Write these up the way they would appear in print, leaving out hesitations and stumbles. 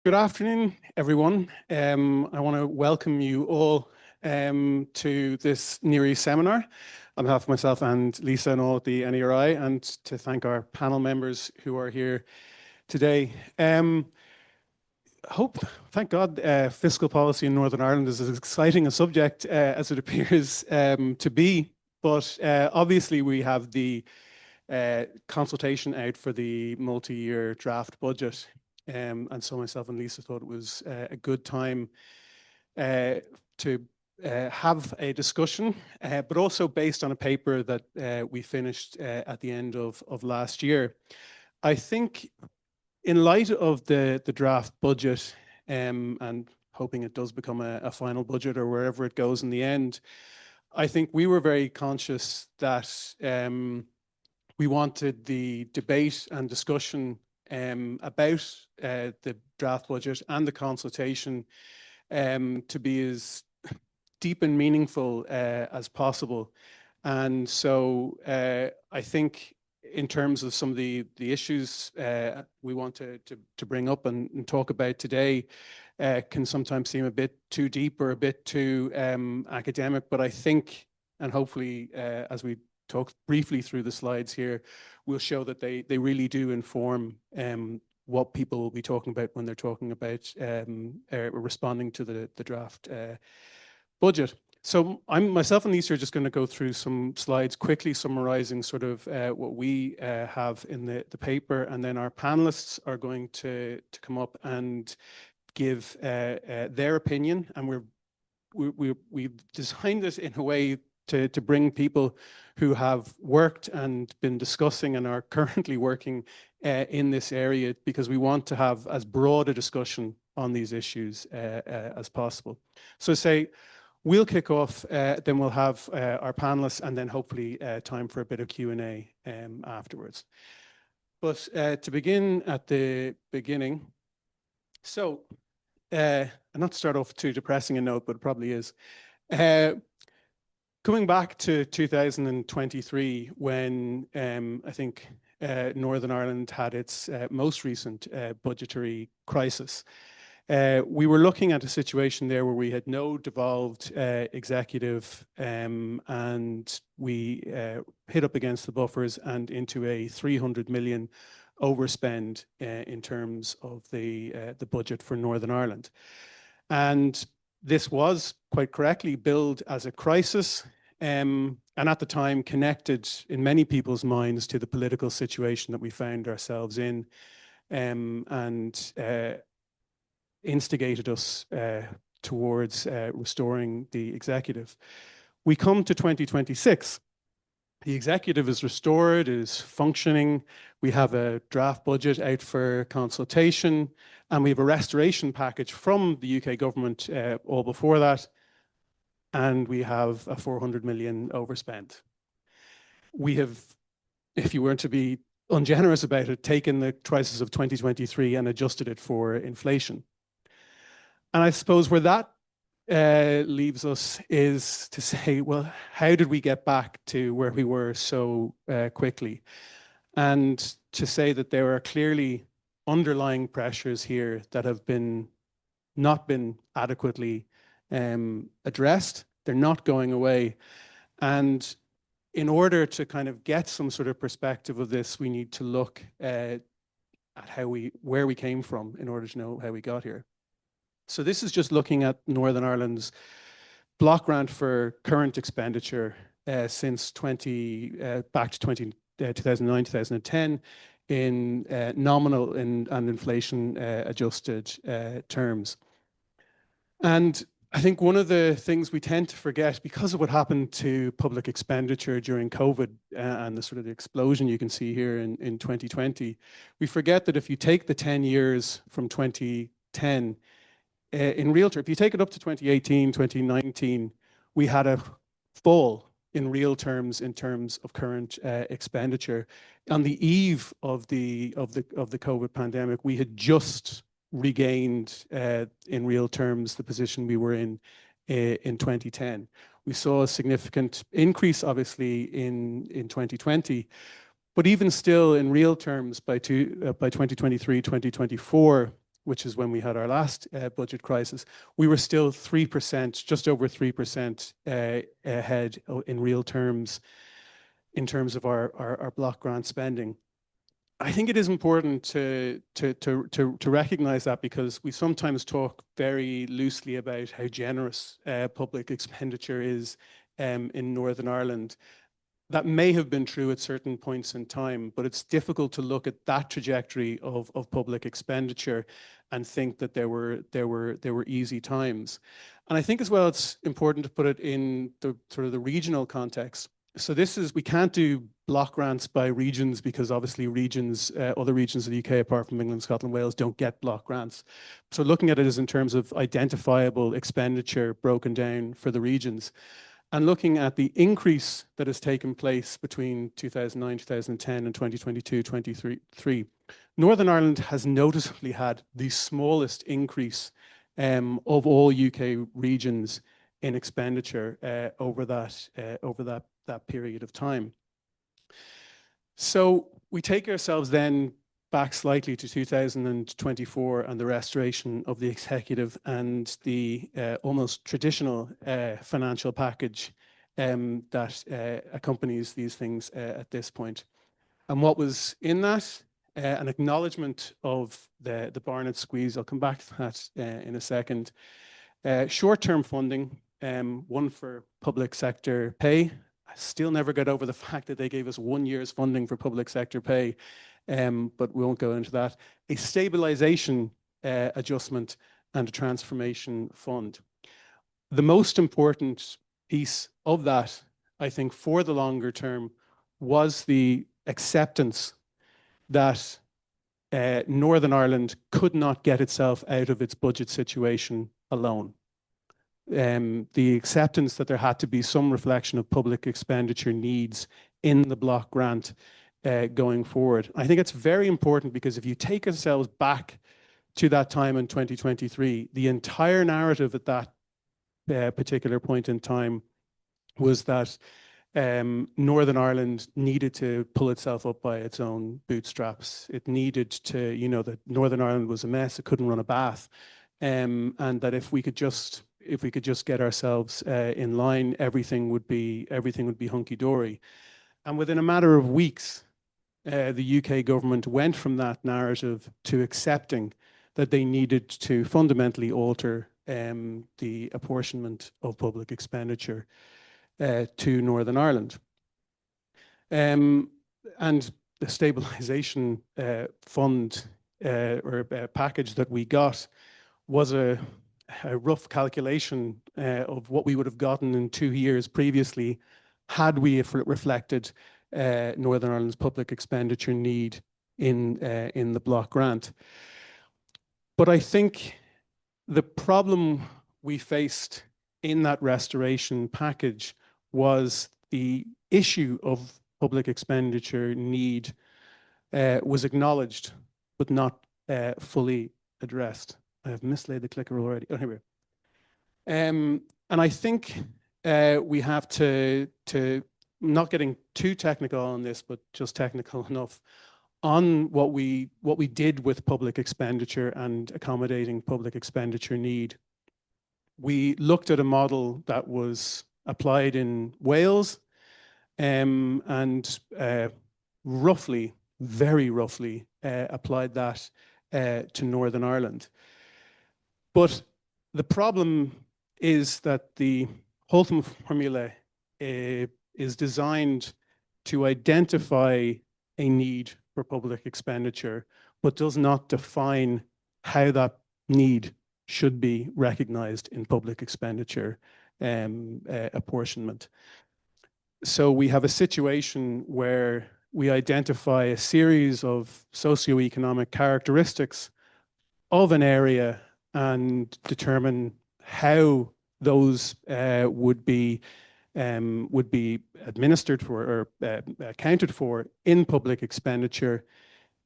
Good afternoon, everyone. I want to welcome you all to this NERI seminar on behalf of myself and Lisa and all at the NERI, and to thank our panel members who are here today. Thank God, fiscal policy in Northern Ireland is as exciting a subject as it appears to be, but obviously we have the consultation out for the multi-year draft budget. And so myself and Lisa thought it was a good time to have a discussion, but also based on a paper that we finished at the end of last year. I think in light of the draft budget and hoping it does become a final budget or wherever it goes in the end, I think we were very conscious that we wanted the debate and discussion about the draft budget and the consultation to be as deep and meaningful as possible. And so I think in terms of some of the issues we want to bring up and talk about today can sometimes seem a bit too deep or a bit too academic, but I think, and hopefully as we talk briefly through the slides here, we'll show that they really do inform what people will be talking about when they're talking about responding to the draft budget. So myself and Lisa are just going to go through some slides quickly summarizing sort of what we have in the paper, and then our panelists are going to come up and give their opinion, and we've designed this in a way to bring people who have worked and been discussing and are currently working in this area, because we want to have as broad a discussion on these issues as possible. So we'll kick off, then we'll have our panelists, and then hopefully time for a bit of Q&A afterwards. But to begin at the beginning, so and not to start off too depressing a note, but it probably is. Coming back to 2023, when I think Northern Ireland had its most recent budgetary crisis, we were looking at a situation there where we had no devolved executive, and we hit up against the buffers and into a 300 million overspend in terms of the budget for Northern Ireland. And this was quite correctly billed as a crisis, and at the time connected in many people's minds to the political situation that we found ourselves in, and instigated us towards restoring the executive. We come to 2026. The executive is restored, is functioning. We have a draft budget out for consultation, and we have a restoration package from the UK government all before that, and we have a 400 million overspend. We have, if you weren't to be ungenerous about it, taken the crisis of 2023 and adjusted it for inflation. And I suppose where that leaves us is to say, well, how did we get back to where we were so quickly? And to say that there are clearly underlying pressures here that have not been adequately addressed. They're not going away. And in order to kind of get some sort of perspective of this, we need to look at where we came from in order to know how we got here. So this is just looking at Northern Ireland's block grant for current expenditure since back to 2009, 2010 in nominal and inflation adjusted terms. And I think one of the things we tend to forget, because of what happened to public expenditure during COVID and the sort of the explosion you can see here in 2020, we forget that if you take the 10 years from 2010, in real terms, if you take it up to 2018, 2019, we had a fall in real terms in terms of current expenditure. On the eve of the COVID pandemic, we had just regained in real terms the position we were in 2010. We saw a significant increase, obviously, in 2020, but even still, in real terms, by 2023, 2024, which is when we had our last budget crisis, we were still 3%, just over 3% ahead in real terms, in terms of our block grant spending. I think it is important to recognize that, because we sometimes talk very loosely about how generous public expenditure is in Northern Ireland. That may have been true at certain points in time, but it's difficult to look at that trajectory of public expenditure and think that there were easy times. And I think as well, it's important to put it in the sort of the regional context. So we can't do block grants by regions, because obviously other regions of the UK apart from England, Scotland, Wales don't get block grants. So looking at it is in terms of identifiable expenditure broken down for the regions, and looking at the increase that has taken place between 2009, 2010 and 2022, 2023. Northern Ireland has noticeably had the smallest increase of all UK regions in expenditure over that period of time. So we take ourselves then back slightly to 2024 and the restoration of the executive and the almost traditional financial package that accompanies these things at this point. And what was in that? An acknowledgement of the Barnett squeeze. I'll come back to that in a second. Short-term funding, one for public sector pay. I still never got over the fact that they gave us 1 year's funding for public sector pay, but we won't go into that. A stabilization adjustment and a transformation fund. The most important piece of that, I think, for the longer term was the acceptance that Northern Ireland could not get itself out of its budget situation alone. The acceptance that there had to be some reflection of public expenditure needs in the block grant going forward. I think it's very important, because if you take ourselves back to that time in 2023, the entire narrative at that particular point in time was that Northern Ireland needed to pull itself up by its own bootstraps. It needed to, that Northern Ireland was a mess, it couldn't run a bath, and that if we could just get ourselves in line, everything would be hunky-dory. And within a matter of weeks, the UK government went from that narrative to accepting that they needed to fundamentally alter the apportionment of public expenditure to Northern Ireland. And the stabilisation fund or package that we got was a rough calculation of what we would have gotten in 2 years previously had we reflected Northern Ireland's public expenditure need in the block grant. But I think the problem we faced in that restoration package was the issue of public expenditure need was acknowledged but not fully addressed. I have mislaid the clicker already. Oh, here we are. And I think we have to not getting too technical on this, but just technical enough on what we did with public expenditure and accommodating public expenditure need. We looked at a model that was applied in Wales and roughly, very roughly, applied that to Northern Ireland. But the problem is that the Holtham formula is designed to identify a need for public expenditure, but does not define how that need should be recognized in public expenditure apportionment. So we have a situation where we identify a series of socioeconomic characteristics of an area and determine how those would be administered for or accounted for in public expenditure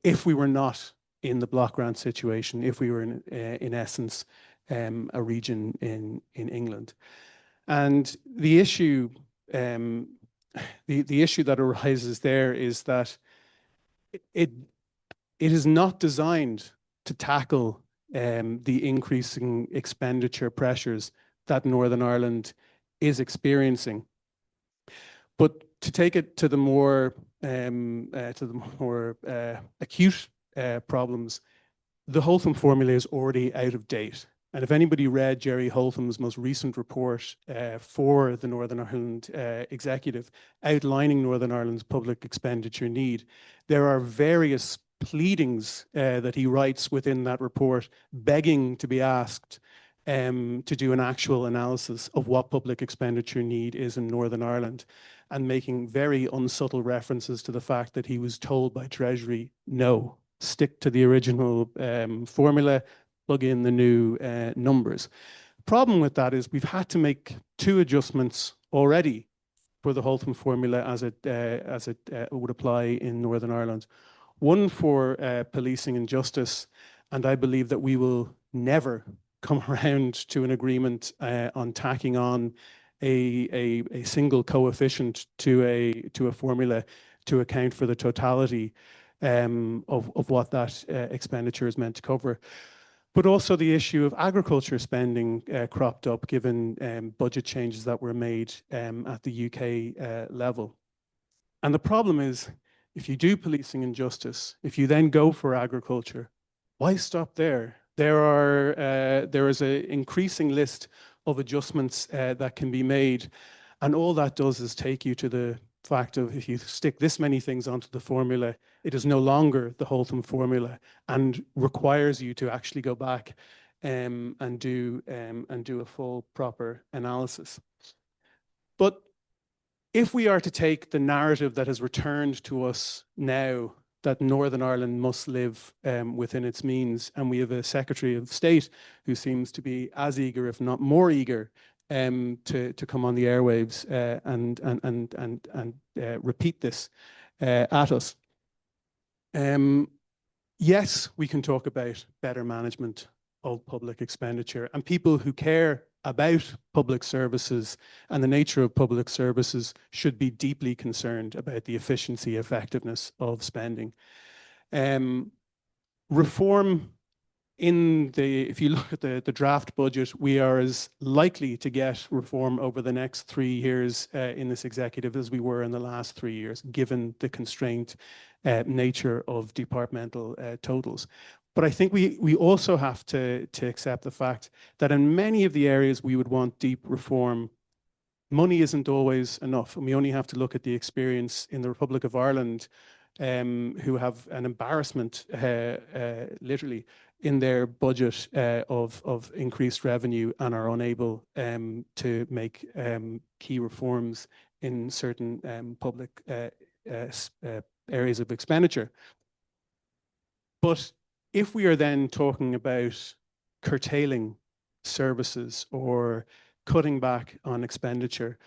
if we were not in the block grant situation, if we were in essence a region in England. And the issue the issue that arises there is that it is not designed to tackle the increasing expenditure pressures that Northern Ireland is experiencing. But to take it to the more acute problems, the Holtham formula is already out of date. And if anybody read Jerry Holtham's most recent report for the Northern Ireland executive outlining Northern Ireland's public expenditure need, there are various pleadings that he writes within that report begging to be asked to do an actual analysis of what public expenditure need is in Northern Ireland, and making very unsubtle references to the fact that he was told by Treasury, no, stick to the original formula, plug in the new numbers. Problem with that is we've had to make 2 adjustments already for the Holtham formula as it would apply in Northern Ireland. One for policing and justice, and I believe that we will never come around to an agreement on tacking on a single coefficient to a formula to account for the totality of what that expenditure is meant to cover. But also the issue of agriculture spending cropped up given budget changes that were made at the UK level. And the problem is, if you do policing and justice, if you then go for agriculture, why stop there? There is an increasing list of adjustments that can be made, and all that does is take you to the fact of, if you stick this many things onto the formula, it is no longer the Holtham formula and requires you to actually go back and do a full proper analysis. But if we are to take the narrative that has returned to us now, that Northern Ireland must live within its means, and we have a Secretary of State who seems to be as eager, if not more eager, to come on the airwaves and repeat this at us. Yes, we can talk about better management of public expenditure, and people who care about public services and the nature of public services should be deeply concerned about the efficiency, effectiveness of spending. Reform if you look at the draft budget, we are as likely to get reform over the next 3 years in this executive as we were in the last 3 years, given the constrained nature of departmental totals. But I think we also have to accept the fact that in many of the areas we would want deep reform, money isn't always enough. And we only have to look at the experience in the Republic of Ireland, who have an embarrassment, literally, in their budget of increased revenue and are unable to make key reforms in certain public areas of expenditure. But if we are then talking about curtailing services or cutting back on expenditure,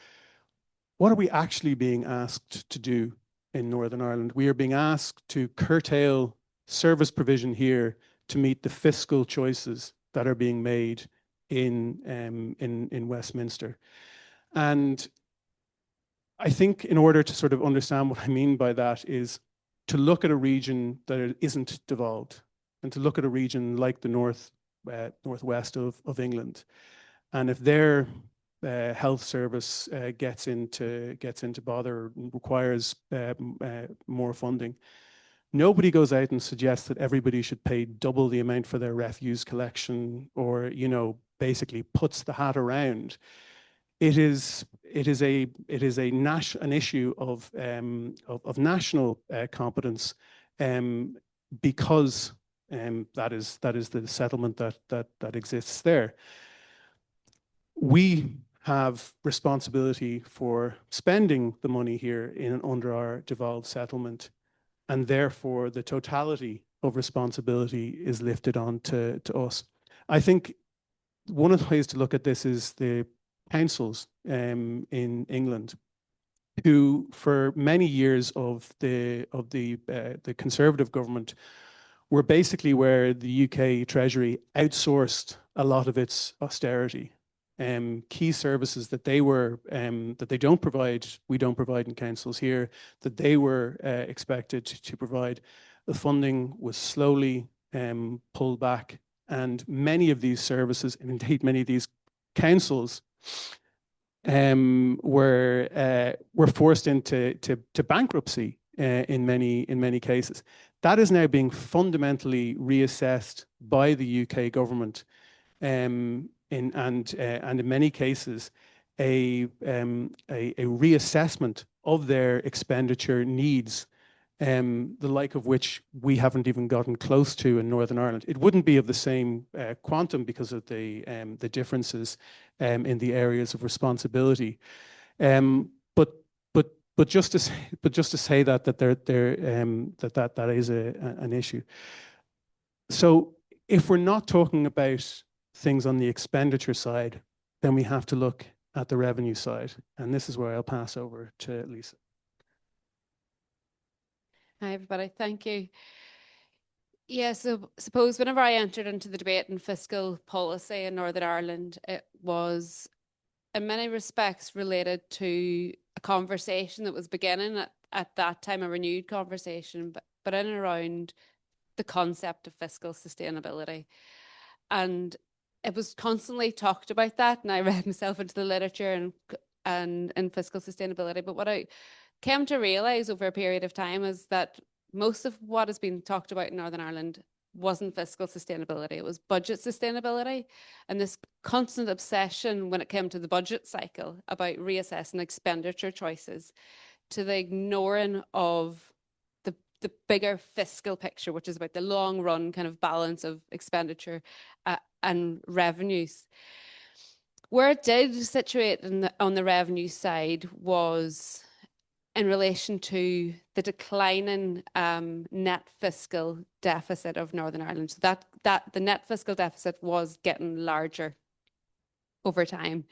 what are we actually being asked to do in Northern Ireland? We are being asked to curtail service provision here to meet the fiscal choices that are being made in Westminster. And I think in order to sort of understand what I mean by that is to look at a region that isn't devolved, and to look at a region like the northwest of England. And if their health service gets into bother, requires more funding, nobody goes out and suggests that everybody should pay double the amount for their refuse collection, or, you know, basically puts the hat around. It is an issue of national competence, because that is the settlement that exists there. We have responsibility for spending the money here under our devolved settlement, and therefore the totality of responsibility is lifted on to us. I think one of the ways to look at this is the councils in England, who for many years of the Conservative government were basically where the UK Treasury outsourced a lot of its austerity. Key services that they don't provide, we don't provide in councils here, that they were expected to provide. The funding was slowly pulled back And many of these services, and indeed many of these councils, were forced into bankruptcy in many cases. That is now being fundamentally reassessed by the UK government, and in many cases, a reassessment of their expenditure needs, the like of which we haven't even gotten close to in Northern Ireland. It wouldn't be of the same quantum because of the differences in the areas of responsibility. But just to say that that is an issue. So if we're not talking about things on the expenditure side, then we have to look at the revenue side, and this is where I'll pass over to Lisa. Hi, everybody. Thank you. Yeah, so suppose whenever I entered into the debate in fiscal policy in Northern Ireland, it was in many respects related to a conversation that was beginning at that time, a renewed conversation, but in and around the concept of fiscal sustainability. And it was constantly talked about that, and I read myself into the literature and fiscal sustainability. But what I came to realise over a period of time is that most of what has been talked about in Northern Ireland wasn't fiscal sustainability, it was budget sustainability. And this constant obsession when it came to the budget cycle about reassessing expenditure choices, to the ignoring of the bigger fiscal picture, which is about the long run kind of balance of expenditure and revenues. Where it did situate on the revenue side was in relation to the declining net fiscal deficit of Northern Ireland. So that the net fiscal deficit was getting larger over time.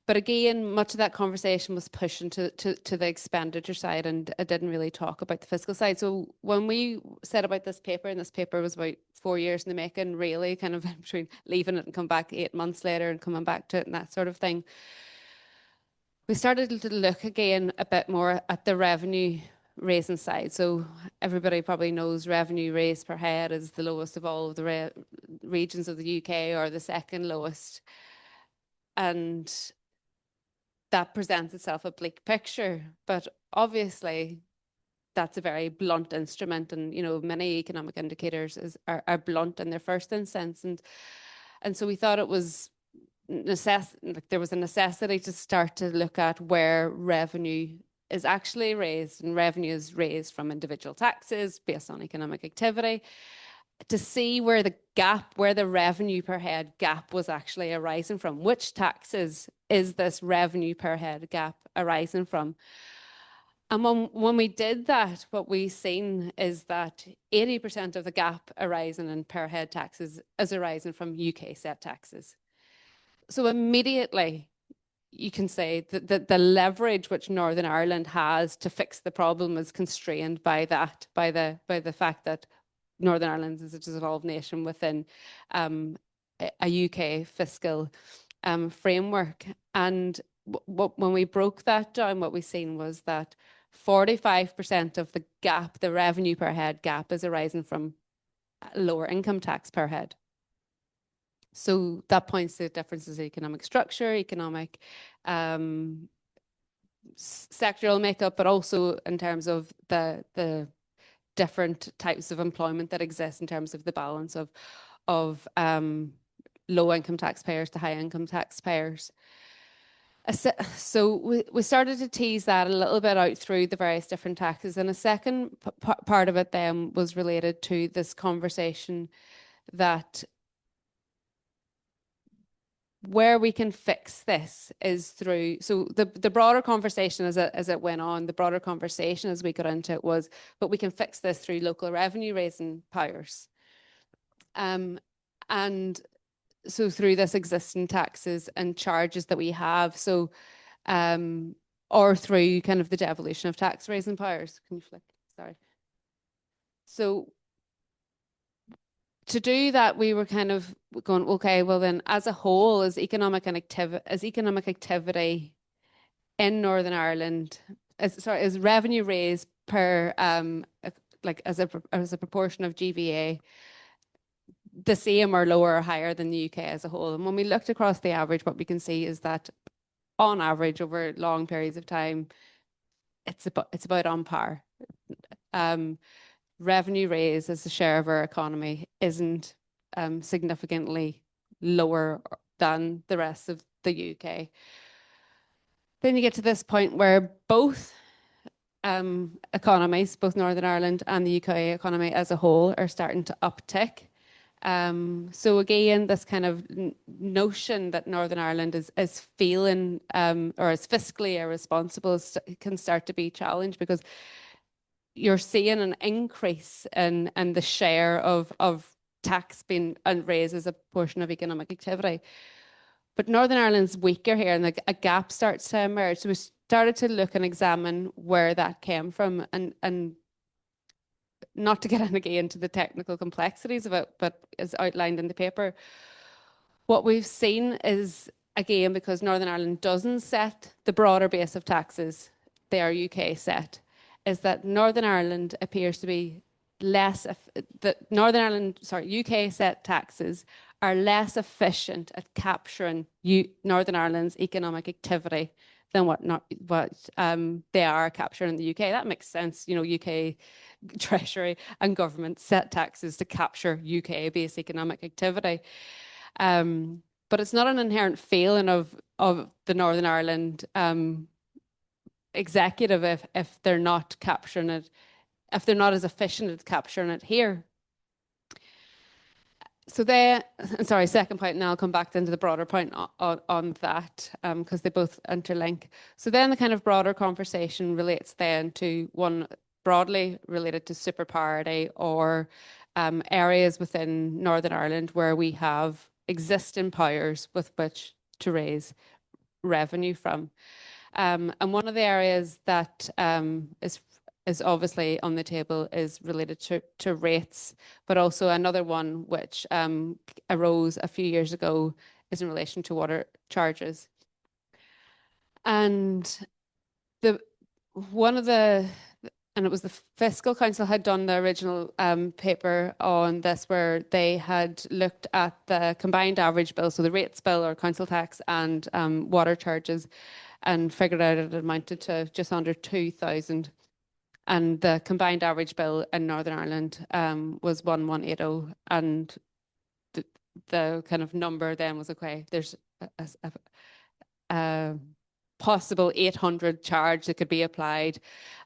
But again, much of that conversation was pushing to the expenditure side, and it didn't really talk about the fiscal side. So when we set about this paper, and this paper was about 4 years in the making, really, kind of between leaving it and come back 8 months later and coming back to it and that sort of thing, we started to look again a bit more at the revenue raising side. So everybody probably knows revenue raised per head is the lowest of all of the regions of the UK, or the second lowest. And that presents itself a bleak picture, but obviously that's a very blunt instrument, and many economic indicators are blunt in their first instance, and so we thought it was there was a necessity to start to look at where revenue is actually raised, and revenue is raised from individual taxes based on economic activity, to see where the revenue per head gap was actually arising from. Which taxes is this revenue per head gap arising from? And when we did that, what we've seen is that 80% of the gap arising in per head taxes is arising from UK set taxes. So immediately you can say that the leverage which Northern Ireland has to fix the problem is constrained by that, by the fact that Northern Ireland is a devolved nation within a UK fiscal framework. And when we broke that down, what we seen was that 45% of the gap, the revenue per head gap, is arising from lower income tax per head. So that points to differences in economic structure, economic sectoral makeup, but also in terms of the different types of employment that exist in terms of the balance of low income taxpayers to high income taxpayers. So we started to tease that a little bit out through the various different taxes. And a second part of it then was related to this conversation that where we can fix this is through, so the broader conversation as it went on, the broader conversation as we got into it was, but we can fix this through local revenue raising powers. And so through this existing taxes and charges that we have, so or through kind of the devolution of tax raising powers. Can you flick? Sorry. So to do that, we were kind of going, okay, well then, as a whole, as economic activity in Northern Ireland, as revenue raised per like as a proportion of GVA, the same or lower or higher than the UK as a whole. And when we looked across the average, what we can see is that on average over long periods of time, it's about on par. Revenue raise as a share of our economy isn't significantly lower than the rest of the UK. Then you get to this point where both economies, both Northern Ireland and the UK economy as a whole, are starting to uptick. So again, this kind of notion that Northern Ireland is feeling or is fiscally irresponsible can start to be challenged, because you're seeing an increase in the share of tax being raised as a portion of economic activity. But Northern Ireland's weaker here, and a gap starts to emerge. So we started to look and examine where that came from, and not to get into the technical complexities of it, but as outlined in the paper, what we've seen is, again, because Northern Ireland doesn't set the broader base of taxes they are UK set, is that Northern Ireland appears to be UK set taxes are less efficient at capturing Northern Ireland's economic activity than what they are capturing in the UK. That makes sense. You know, UK Treasury and government set taxes to capture UK-based economic activity. But it's not an inherent failing of the Northern Ireland executive if they're not capturing it, if they're not as efficient at capturing it here. So second point, and I'll come back into the broader point on that, because they both interlink. So then the kind of broader conversation relates then to one broadly related to superparity, or areas within Northern Ireland where we have existing powers with which to raise revenue from. And one of the areas that is obviously on the table is related to rates, but also another one which arose a few years ago is in relation to water charges. And and it was the Fiscal Council had done the original paper on this, where they had looked at the combined average bill, so the rates bill or council tax and water charges, and figured out it amounted to just under 2,000. And the combined average bill in Northern Ireland was 1,180, and the kind of number then was, okay, there's a possible 800 charge that could be applied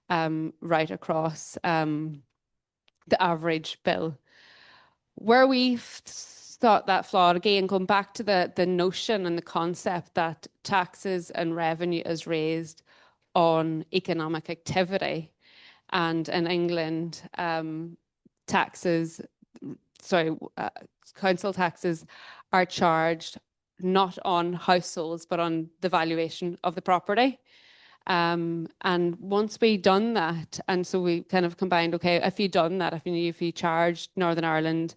right across the average bill. Where we've thought that flawed, again, going back to the notion and the concept that taxes and revenue is raised on economic activity, and in England, council taxes are charged not on households, but on the valuation of the property. And once we done that, and so we kind of combined, okay, if you done that, if you charged Northern Ireland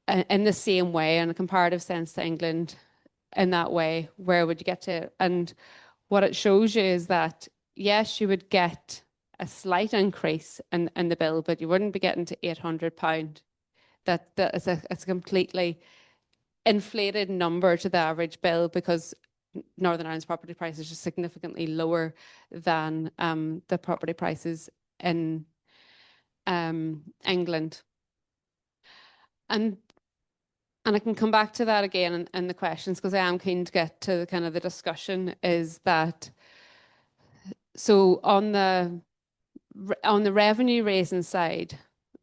in the same way, in a comparative sense to England, in that way, where would you get to? And what it shows you is that, yes, you would get a slight increase in the bill, but you wouldn't be getting to £800. That is a completely inflated number to the average bill, because Northern Ireland's property prices are significantly lower than the property prices in England. And I can come back to that again in the questions, because I am keen to get to the kind of the discussion, is that, so on the revenue raising side,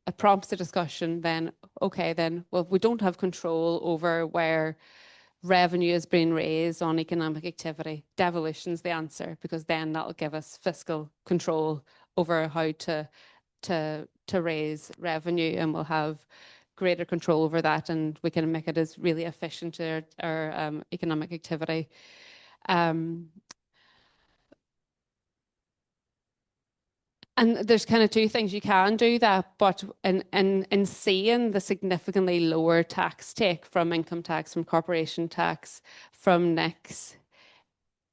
it prompts the discussion then, okay, then, well, if we don't have control over where revenue is being raised on economic activity, devolution's the answer, because then that'll give us fiscal control over how to raise revenue, and we'll have greater control over that, and we can make it as really efficient to our economic activity. And there's kind of two things you can do that, but in seeing the significantly lower tax take from income tax, from corporation tax, from NICs,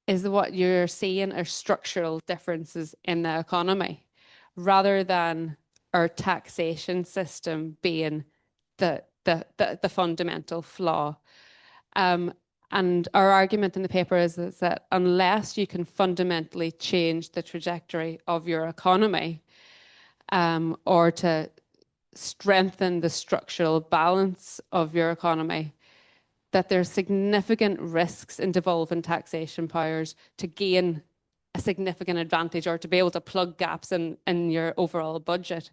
is what you're seeing are structural differences in the economy, rather than our taxation system being the fundamental flaw. And our argument in the paper is that unless you can fundamentally change the trajectory of your economy, or to strengthen the structural balance of your economy, that there's significant risks in devolving taxation powers to gain a significant advantage or to be able to plug gaps in your overall budget.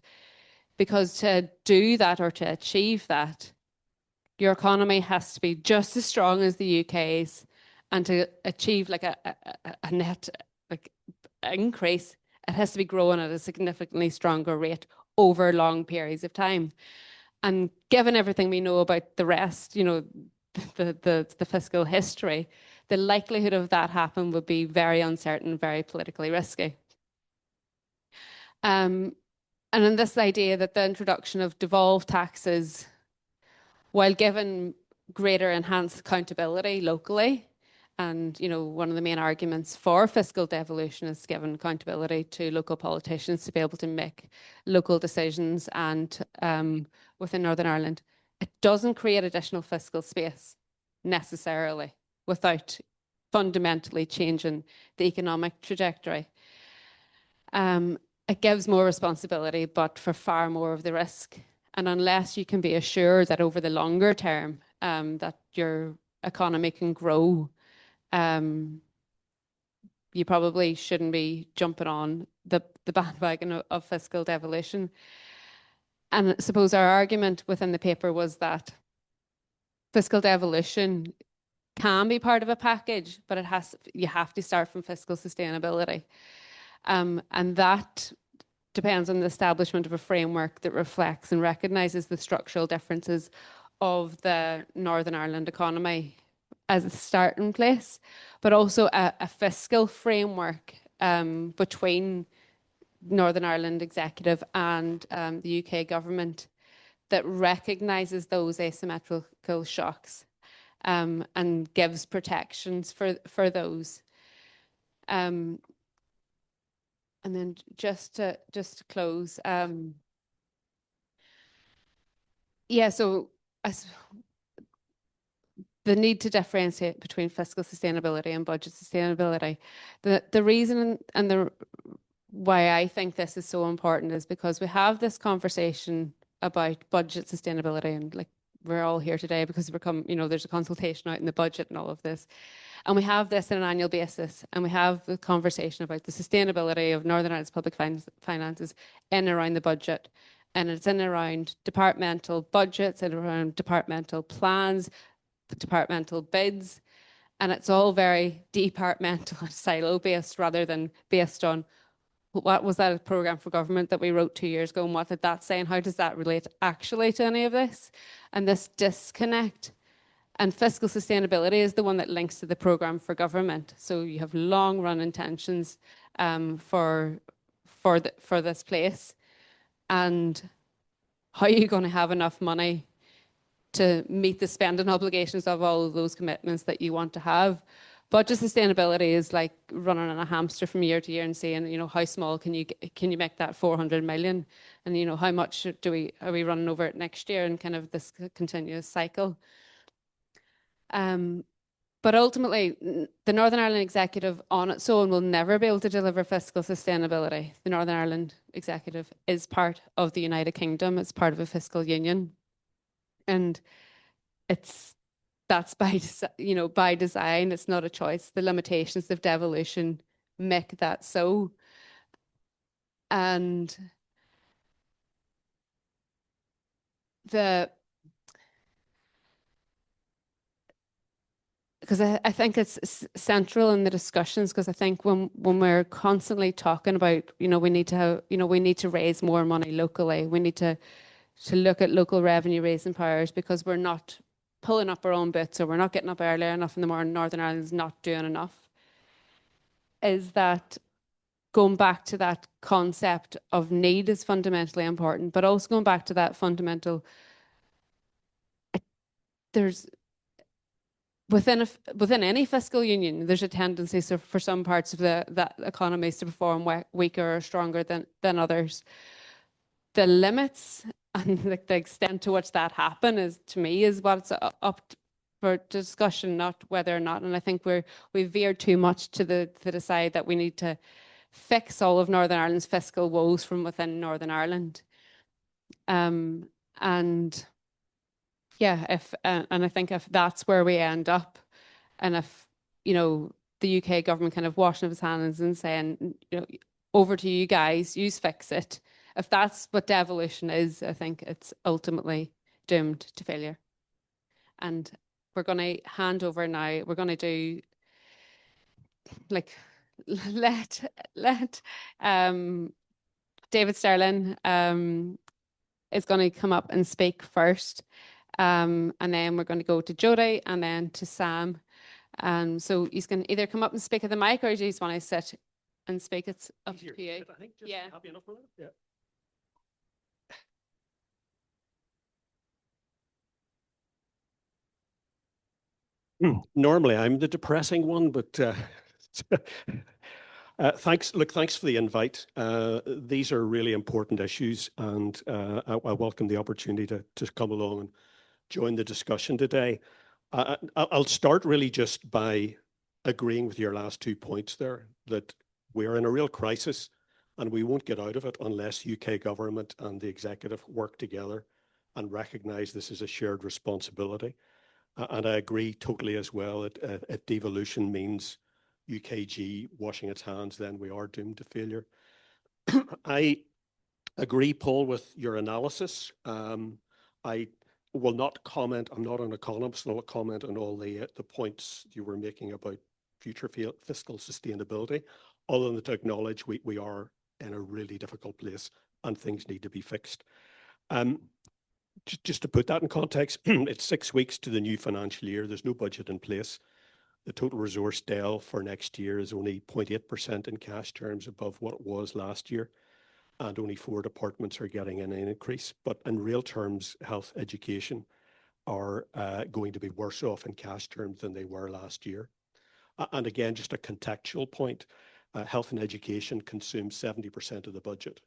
Because to do that or to achieve that, your economy has to be just as strong as the UK's, and to achieve like a net like increase, it has to be growing at a significantly stronger rate over long periods of time. And given everything we know about the rest, you know, the fiscal history, the likelihood of that happen would be very uncertain, very politically risky. And in this idea that the introduction of devolved taxes, while given greater enhanced accountability locally, and you know, one of the main arguments for fiscal devolution is given accountability to local politicians to be able to make local decisions, and within Northern Ireland, it doesn't create additional fiscal space necessarily without fundamentally changing the economic trajectory. It gives more responsibility, but for far more of the risk. And unless you can be assured that over the longer term, that your economy can grow, you probably shouldn't be jumping on the bandwagon of fiscal devolution. And I suppose our argument within the paper was that fiscal devolution can be part of a package, but you have to start from fiscal sustainability. And that depends on the establishment of a framework that reflects and recognises the structural differences of the Northern Ireland economy as a starting place, but also a fiscal framework between Northern Ireland Executive and the UK government that recognises those asymmetrical shocks, and gives protections for those. And then just to close, yeah, so the need to differentiate between fiscal sustainability and budget sustainability. The reason and the why I think this is so important is because we have this conversation about budget sustainability, and like we're all here today because there's a consultation out in the budget and all of this. And we have this on an annual basis, and we have the conversation about the sustainability of Northern Ireland's public finances in and around the budget. And it's in and around departmental budgets, and around departmental plans, departmental bids. And it's all very departmental and silo-based rather than based on what was that programme for government that we wrote 2 years ago, and what did that say, and how does that relate actually to any of this? And this disconnect. And fiscal sustainability is the one that links to the programme for government. So you have long-run intentions for this place, and how are you going to have enough money to meet the spending obligations of all of those commitments that you want to have? Budget sustainability is like running on a hamster from year to year and saying, you know, how small can you make that 400 million, and you know, how much are we running over it next year, and kind of this continuous cycle. But ultimately, the Northern Ireland Executive on its own will never be able to deliver fiscal sustainability. The Northern Ireland Executive is part of the United Kingdom. It's part of a fiscal union, and that's by design. It's not a choice. The limitations of devolution make that so. And because I think it's central in the discussions, because I think when we're constantly talking about, you know, we need to raise more money locally. We need to look at local revenue raising powers, because we're not pulling up our own bits, or we're not getting up earlier enough in the morning. Northern Ireland is not doing enough. Is that going back to that concept of need is fundamentally important, but also going back to that fundamental, there's within any fiscal union, there's a tendency for some parts of that economies to perform weaker or stronger than others. The limits And like the extent to which that happened is, to me, is what's up for discussion, not whether or not. And I think we've veered too much to the side that we need to fix all of Northern Ireland's fiscal woes from within Northern Ireland. And yeah, and I think if that's where we end up, and if, you know, the UK government kind of washing of its hands and saying, you know, over to you guys, you fix it. If that's what devolution is, I think it's ultimately doomed to failure. And we're going to hand over now. We're going to do like let David Sterling is going to come up and speak first. And then we're going to go to Jody and then to Sam. So you can either come up and speak at the mic, or you just want to sit and speak. It's up to you. I think just happy enough with it. Yeah. Normally I'm the depressing one, but thanks. Look, thanks for the invite. These are really important issues, and I welcome the opportunity to come along and join the discussion today. I'll start really just by agreeing with your last 2 points there, that we're in a real crisis and we won't get out of it unless UK government and the executive work together and recognise this is a shared responsibility. And I agree totally as well that if devolution means UKG washing its hands, then we are doomed to failure. I agree, Paul, with your analysis. I will not comment. I'm not an economist, and I'll comment on all the points you were making about future fiscal sustainability, other than to acknowledge we are in a really difficult place and things need to be fixed. Just to put that in context, it's 6 weeks to the new financial year. There's no budget in place. The total resource DEL for next year is only 0.8% in cash terms above what it was last year. And only 4 departments are getting an increase. But in real terms, health, education are going to be worse off in cash terms than they were last year. And again, just a contextual point, health and education consume 70% of the budget.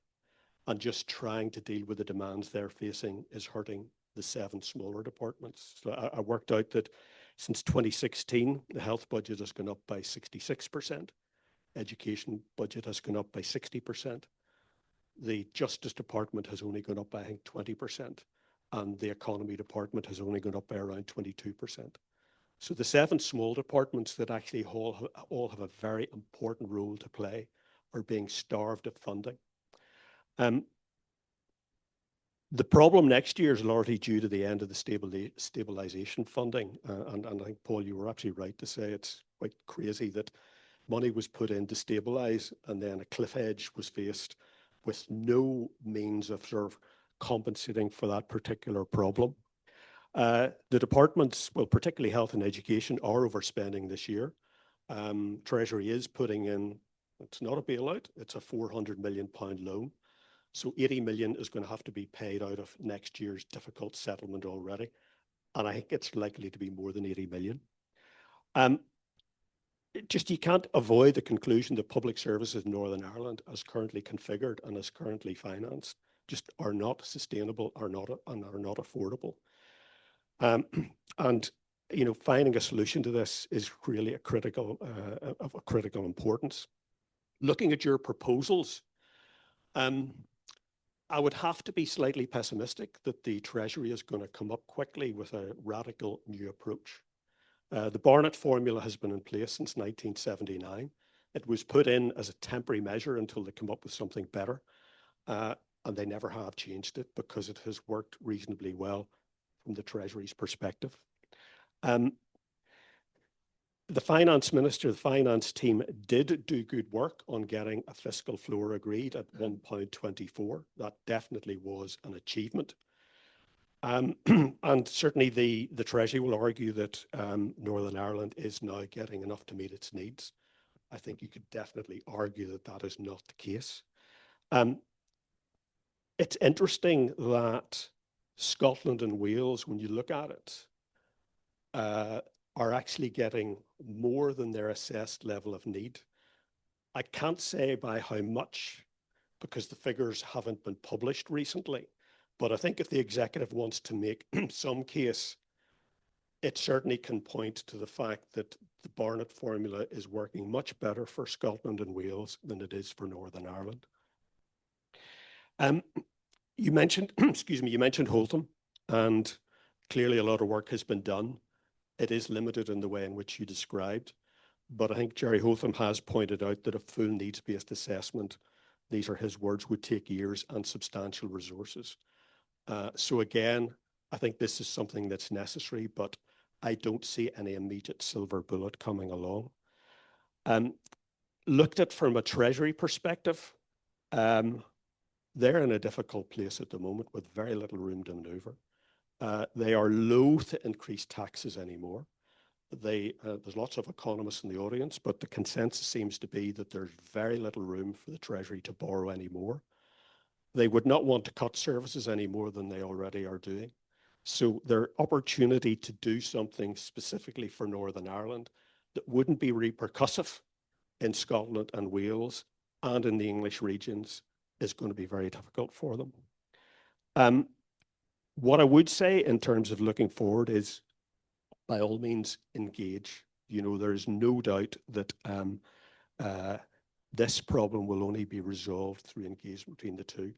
And just trying to deal with the demands they're facing is hurting the 7 smaller departments. So I worked out that since 2016, the health budget has gone up by 66%. Education budget has gone up by 60%. The Justice Department has only gone up by, I think, 20%. And the Economy Department has only gone up by around 22%. So the 7 small departments that actually all have a very important role to play are being starved of funding. The problem next year is largely due to the end of the stabilisation funding. And I think, Paul, you were absolutely right to say it's quite crazy that money was put in to stabilise and then a cliff edge was faced with no means of sort of compensating for that particular problem. The departments, well, particularly health and education, are overspending this year. Treasury is putting in, it's not a bailout, it's a £400 million loan. So 80 million is going to have to be paid out of next year's difficult settlement already. And I think it's likely to be more than 80 million. Just you can't avoid the conclusion that public services in Northern Ireland, as currently configured and as currently financed, just are not sustainable, are not affordable. And you know, finding a solution to this is really of critical importance. Looking at your proposals, I would have to be slightly pessimistic that the Treasury is going to come up quickly with a radical new approach. The Barnett formula has been in place since 1979. It was put in as a temporary measure until they come up with something better. And they never have changed it because it has worked reasonably well from the Treasury's perspective. The finance minister, the finance team did do good work on getting a fiscal floor agreed at £1.24. That definitely was an achievement. And certainly the Treasury will argue that Northern Ireland is now getting enough to meet its needs. I think you could definitely argue that that is not the case. It's interesting that Scotland and Wales, when you look at it, are actually getting more than their assessed level of need. I can't say by how much, because the figures haven't been published recently, But I think if the executive wants to make some case, it certainly can point to the fact that the Barnett formula is working much better for Scotland and Wales than it is for Northern Ireland. You mentioned, excuse me, you mentioned Holtham, and clearly a lot of work has been done. It is limited in the way in which you described, but I think Jerry Holtham has pointed out that a full needs-based assessment, these are his words, would take years and substantial resources. So again, I think this is something that's necessary, but I don't see any immediate silver bullet coming along. Looked at from a Treasury perspective, they're in a difficult place at the moment with very little room to maneuver. They are loath to increase taxes anymore. There's lots of economists in the audience, but the consensus seems to be that there's very little room for the Treasury to borrow anymore. They would not want to cut services any more than they already are doing. So their opportunity to do something specifically for Northern Ireland that wouldn't be repercussive in Scotland and Wales and in the English regions is going to be very difficult for them. What I would say in terms of looking forward is, by all means, engage. You know, there is no doubt that this problem will only be resolved through engagement between the two.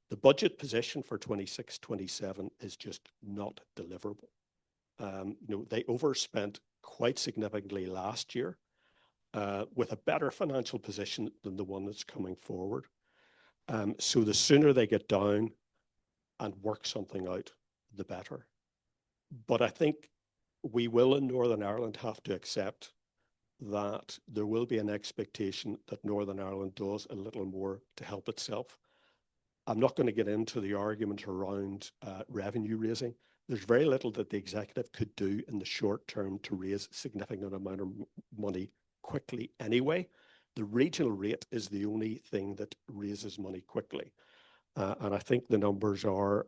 The budget position for 26-27 is just not deliverable. You know, they overspent quite significantly last year with a better financial position than the one that's coming forward. So the sooner they get down and work something out, the better. But I think we will in Northern Ireland have to accept that there will be an expectation that Northern Ireland does a little more to help itself. I'm not going to get into the argument around revenue raising. There's very little that the executive could do in the short term to raise a significant amount of money quickly anyway. The regional rate is the only thing that raises money quickly. And I think the numbers are,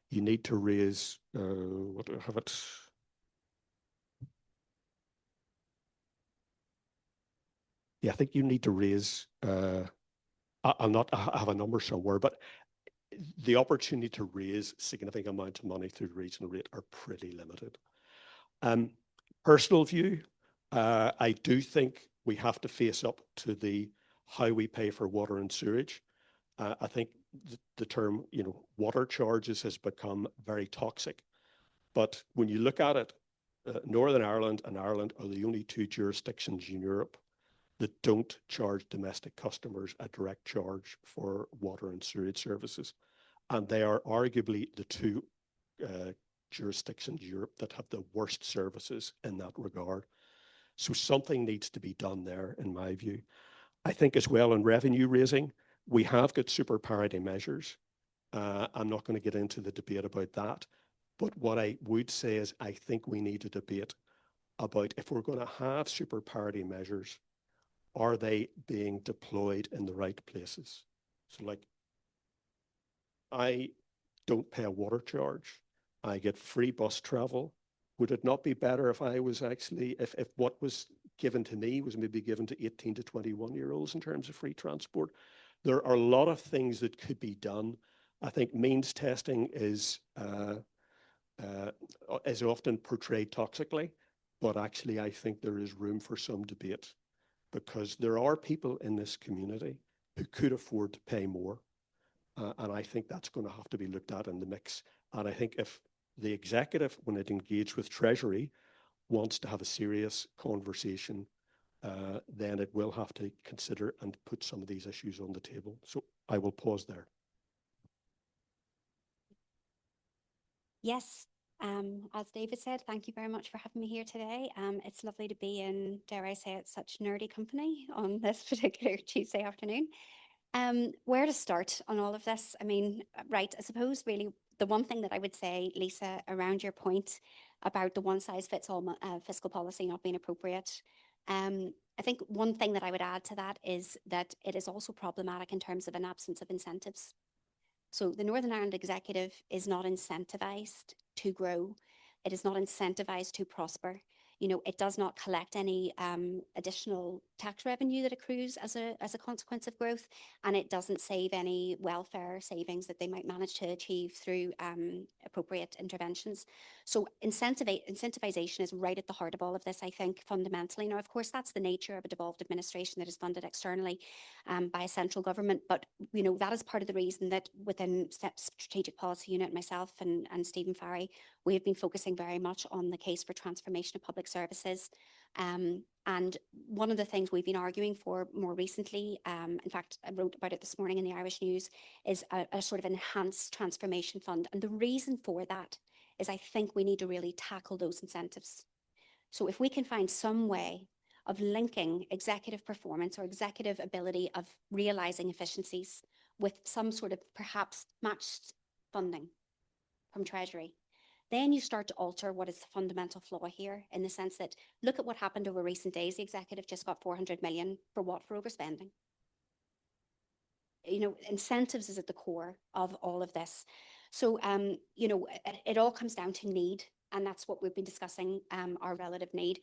you need to raise, what do I have it? Yeah, I think you need to raise, I have a number somewhere, but the opportunity to raise significant amounts of money through the regional rate are pretty limited. Personal view, I do think we have to face up to the how we pay for water and sewage. I think the term, you know, water charges has become very toxic. But when you look at it, Northern Ireland and Ireland are the only two jurisdictions in Europe that don't charge domestic customers a direct charge for water and sewage services. And they are arguably the two jurisdictions in Europe that have the worst services in that regard. So something needs to be done there, in my view. I think as well in revenue raising, we have got super parity measures. I'm not going to get into the debate about that. But what I would say is I think we need a debate about if we're going to have super parity measures, are they being deployed in the right places? So like, I don't pay a water charge. I get free bus travel. Would it not be better if I was actually, if what was given to me was maybe given to 18 to 21-year-olds in terms of free transport? There are a lot of things that could be done. I think means testing is often portrayed toxically, but actually I think there is room for some debate because there are people in this community who could afford to pay more. And I think that's going to have to be looked at in the mix. And I think if the executive, when it engaged with Treasury, wants to have a serious conversation, then it will have to consider and put some of these issues on the table. So I will pause there. Yes, as David said, thank you very much for having me here today. It's lovely to be in, dare I say it, such nerdy company on this particular Tuesday afternoon. Where to start on all of this? I mean, right, I suppose really the one thing that I would say, Lisa, around your point about the one-size-fits-all fiscal policy not being appropriate, I think one thing that I would add to that is that it is also problematic in terms of an absence of incentives. So the Northern Ireland executive is not incentivized to grow. It is not incentivized to prosper. it does not collect any additional tax revenue that accrues as a consequence of growth, and it doesn't save any welfare savings that they might manage to achieve through appropriate interventions. So incentivization is right at the heart of all of this, I think, fundamentally. Now, of course, that's the nature of a devolved administration that is funded externally by a central government, but that is part of the reason that within Strategic Policy Unit, myself and Stephen Farry, we have been focusing very much on the case for transformation of public services. And one of the things we've been arguing for more recently, in fact, I wrote about it this morning in the Irish News, is a sort of enhanced transformation fund. And the reason for that is I think we need to really tackle those incentives. So if we can find some way of linking executive performance or executive ability of realizing efficiencies with some sort of perhaps matched funding from Treasury, then you start to alter what is the fundamental flaw here, in the sense that, look at what happened over recent days. The executive just got 400 million for what? For overspending. Incentives is at the core of all of this. So, it all comes down to need, and that's what we've been discussing, our relative need.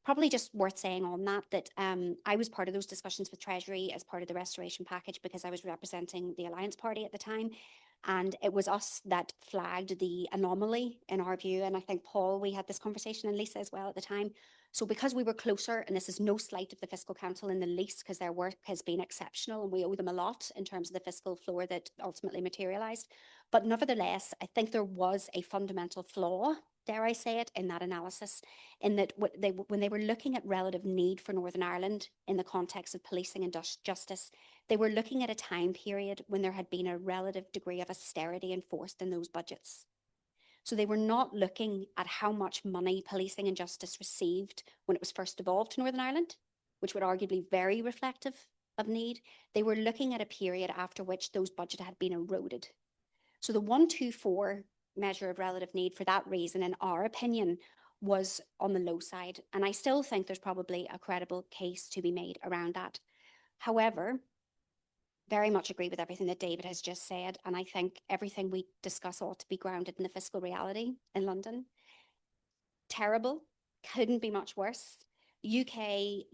Probably just worth saying on that I was part of those discussions with Treasury as part of the restoration package, because I was representing the Alliance Party at the time. And it was us that flagged the anomaly in our view. And I think, Paul, we had this conversation, and Lisa as well at the time. So because we were closer, and this is no slight of the Fiscal Council in the least, because their work has been exceptional and we owe them a lot in terms of the fiscal floor that ultimately materialised. But nevertheless, I think there was a fundamental flaw, dare I say it, in that analysis, in that when they were looking at relative need for Northern Ireland in the context of policing and justice, they were looking at a time period when there had been a relative degree of austerity enforced in those budgets. So they were not looking at how much money policing and justice received when it was first devolved to Northern Ireland, which would arguably be very reflective of need. They were looking at a period after which those budgets had been eroded. So the 124 measure of relative need, for that reason, in our opinion, was on the low side. And I still think there's probably a credible case to be made around that. However, very much agree with everything that David has just said. And I think everything we discuss ought to be grounded in the fiscal reality in London. Terrible, couldn't be much worse. UK,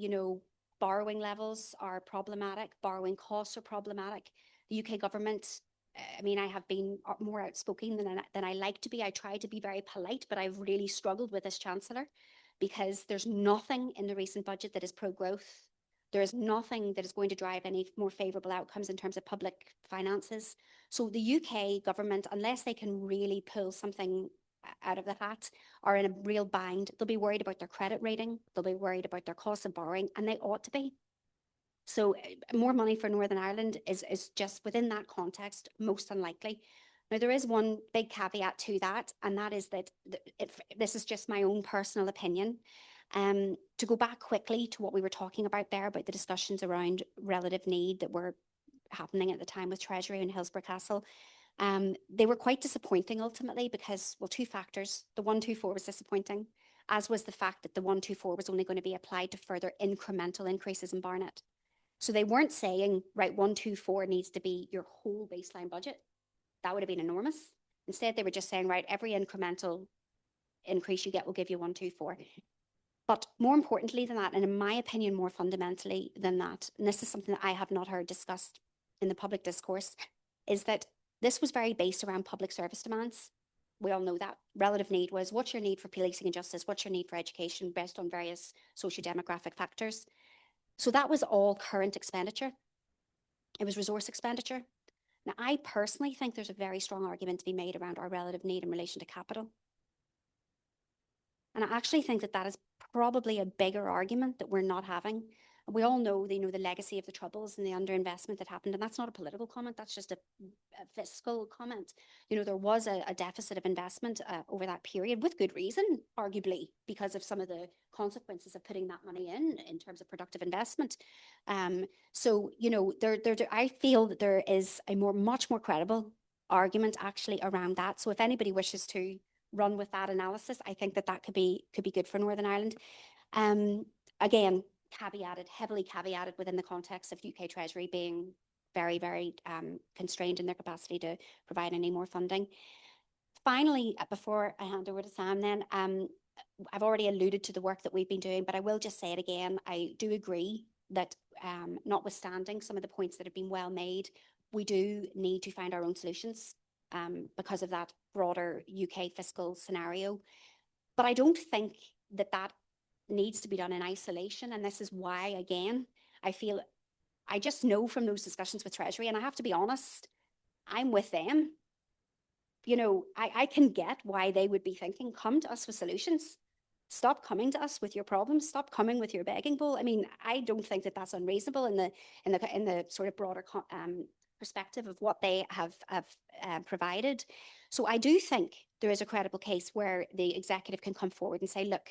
borrowing levels are problematic, borrowing costs are problematic. The UK government, I have been more outspoken than I like to be. I try to be very polite, but I've really struggled with this Chancellor, because there's nothing in the recent budget that is pro-growth. There is nothing that is going to drive any more favourable outcomes in terms of public finances. So the UK government, unless they can really pull something out of the hat, are in a real bind. They'll be worried about their credit rating. They'll be worried about their cost of borrowing, and they ought to be. So more money for Northern Ireland is just, within that context, most unlikely. Now, there is one big caveat to that, and that is that this is just my own personal opinion. To go back quickly to what we were talking about there, about the discussions around relative need that were happening at the time with Treasury and Hillsborough Castle, they were quite disappointing ultimately, because, well, two factors. The 124 was disappointing, as was the fact that the 124 was only going to be applied to further incremental increases in Barnett. So they weren't saying, right, 124 needs to be your whole baseline budget. That would have been enormous. Instead, they were just saying, right, every incremental increase you get will give you 124. But more importantly than that, and in my opinion, more fundamentally than that, and this is something that I have not heard discussed in the public discourse, is that this was very based around public service demands. We all know that. Relative need was, what's your need for policing and justice? What's your need for education, based on various socio-demographic factors? So that was all current expenditure. It was resource expenditure. Now, I personally think there's a very strong argument to be made around our relative need in relation to capital. And I actually think that is probably a bigger argument that we're not having. We all know, the legacy of the Troubles and the underinvestment that happened. And that's not a political comment, that's just a fiscal comment. There was a deficit of investment over that period, with good reason, arguably, because of some of the consequences of putting that money in terms of productive investment. So, I feel that there is a much more credible argument actually around that. So if anybody wishes to run with that analysis, I think that could be good for Northern Ireland. Again, heavily caveated within the context of UK Treasury being very, very constrained in their capacity to provide any more funding. Finally, before I hand over to Sam then, I've already alluded to the work that we've been doing, but I will just say it again. I do agree that notwithstanding some of the points that have been well made, we do need to find our own solutions because of that broader UK fiscal scenario. But I don't think that that needs to be done in isolation. And this is why, again, I just know from those discussions with Treasury, and I have to be honest, I'm with them. You know, I can get why they would be thinking, come to us with solutions. Stop coming to us with your problems. Stop coming with your begging bowl. I mean, I don't think that that's unreasonable in the sort of broader perspective of what they have provided. So I do think there is a credible case where the executive can come forward and say, look,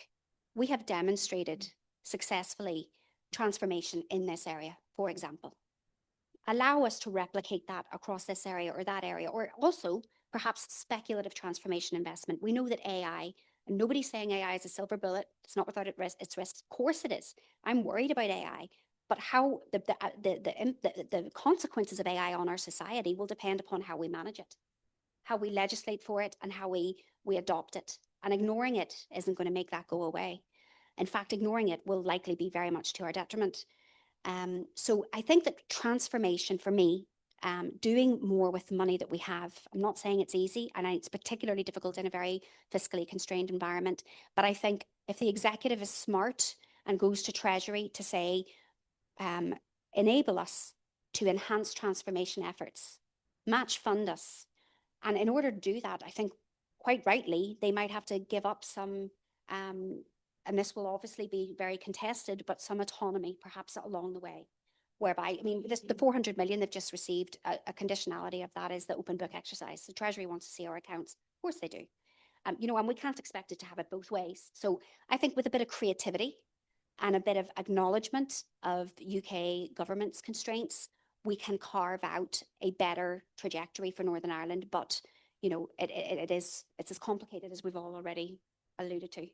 we have demonstrated successfully transformation in this area, for example. Allow us to replicate that across this area or that area, or also perhaps speculative transformation investment. We know that AI, and nobody's saying AI is a silver bullet. It's not without its risks. Of course it is. I'm worried about AI, but how the consequences of AI on our society will depend upon how we manage it, how we legislate for it, and how we adopt it. And ignoring it isn't going to make that go away. In fact, ignoring it will likely be very much to our detriment. So I think that transformation for me, doing more with the money that we have, I'm not saying it's easy, and it's particularly difficult in a very fiscally constrained environment. But I think if the executive is smart and goes to Treasury to say, enable us to enhance transformation efforts, match fund us. And in order to do that, I think quite rightly, they might have to give up some, and this will obviously be very contested, but some autonomy perhaps along the way, whereby, I mean, the 400 million they've just received, a conditionality of that is the open book exercise. The Treasury wants to see our accounts. Of course they do. You know, and we can't expect it to have it both ways. So I think with a bit of creativity and a bit of acknowledgement of UK government's constraints, we can carve out a better trajectory for Northern Ireland. But, you know, it's as complicated as we've all already alluded to.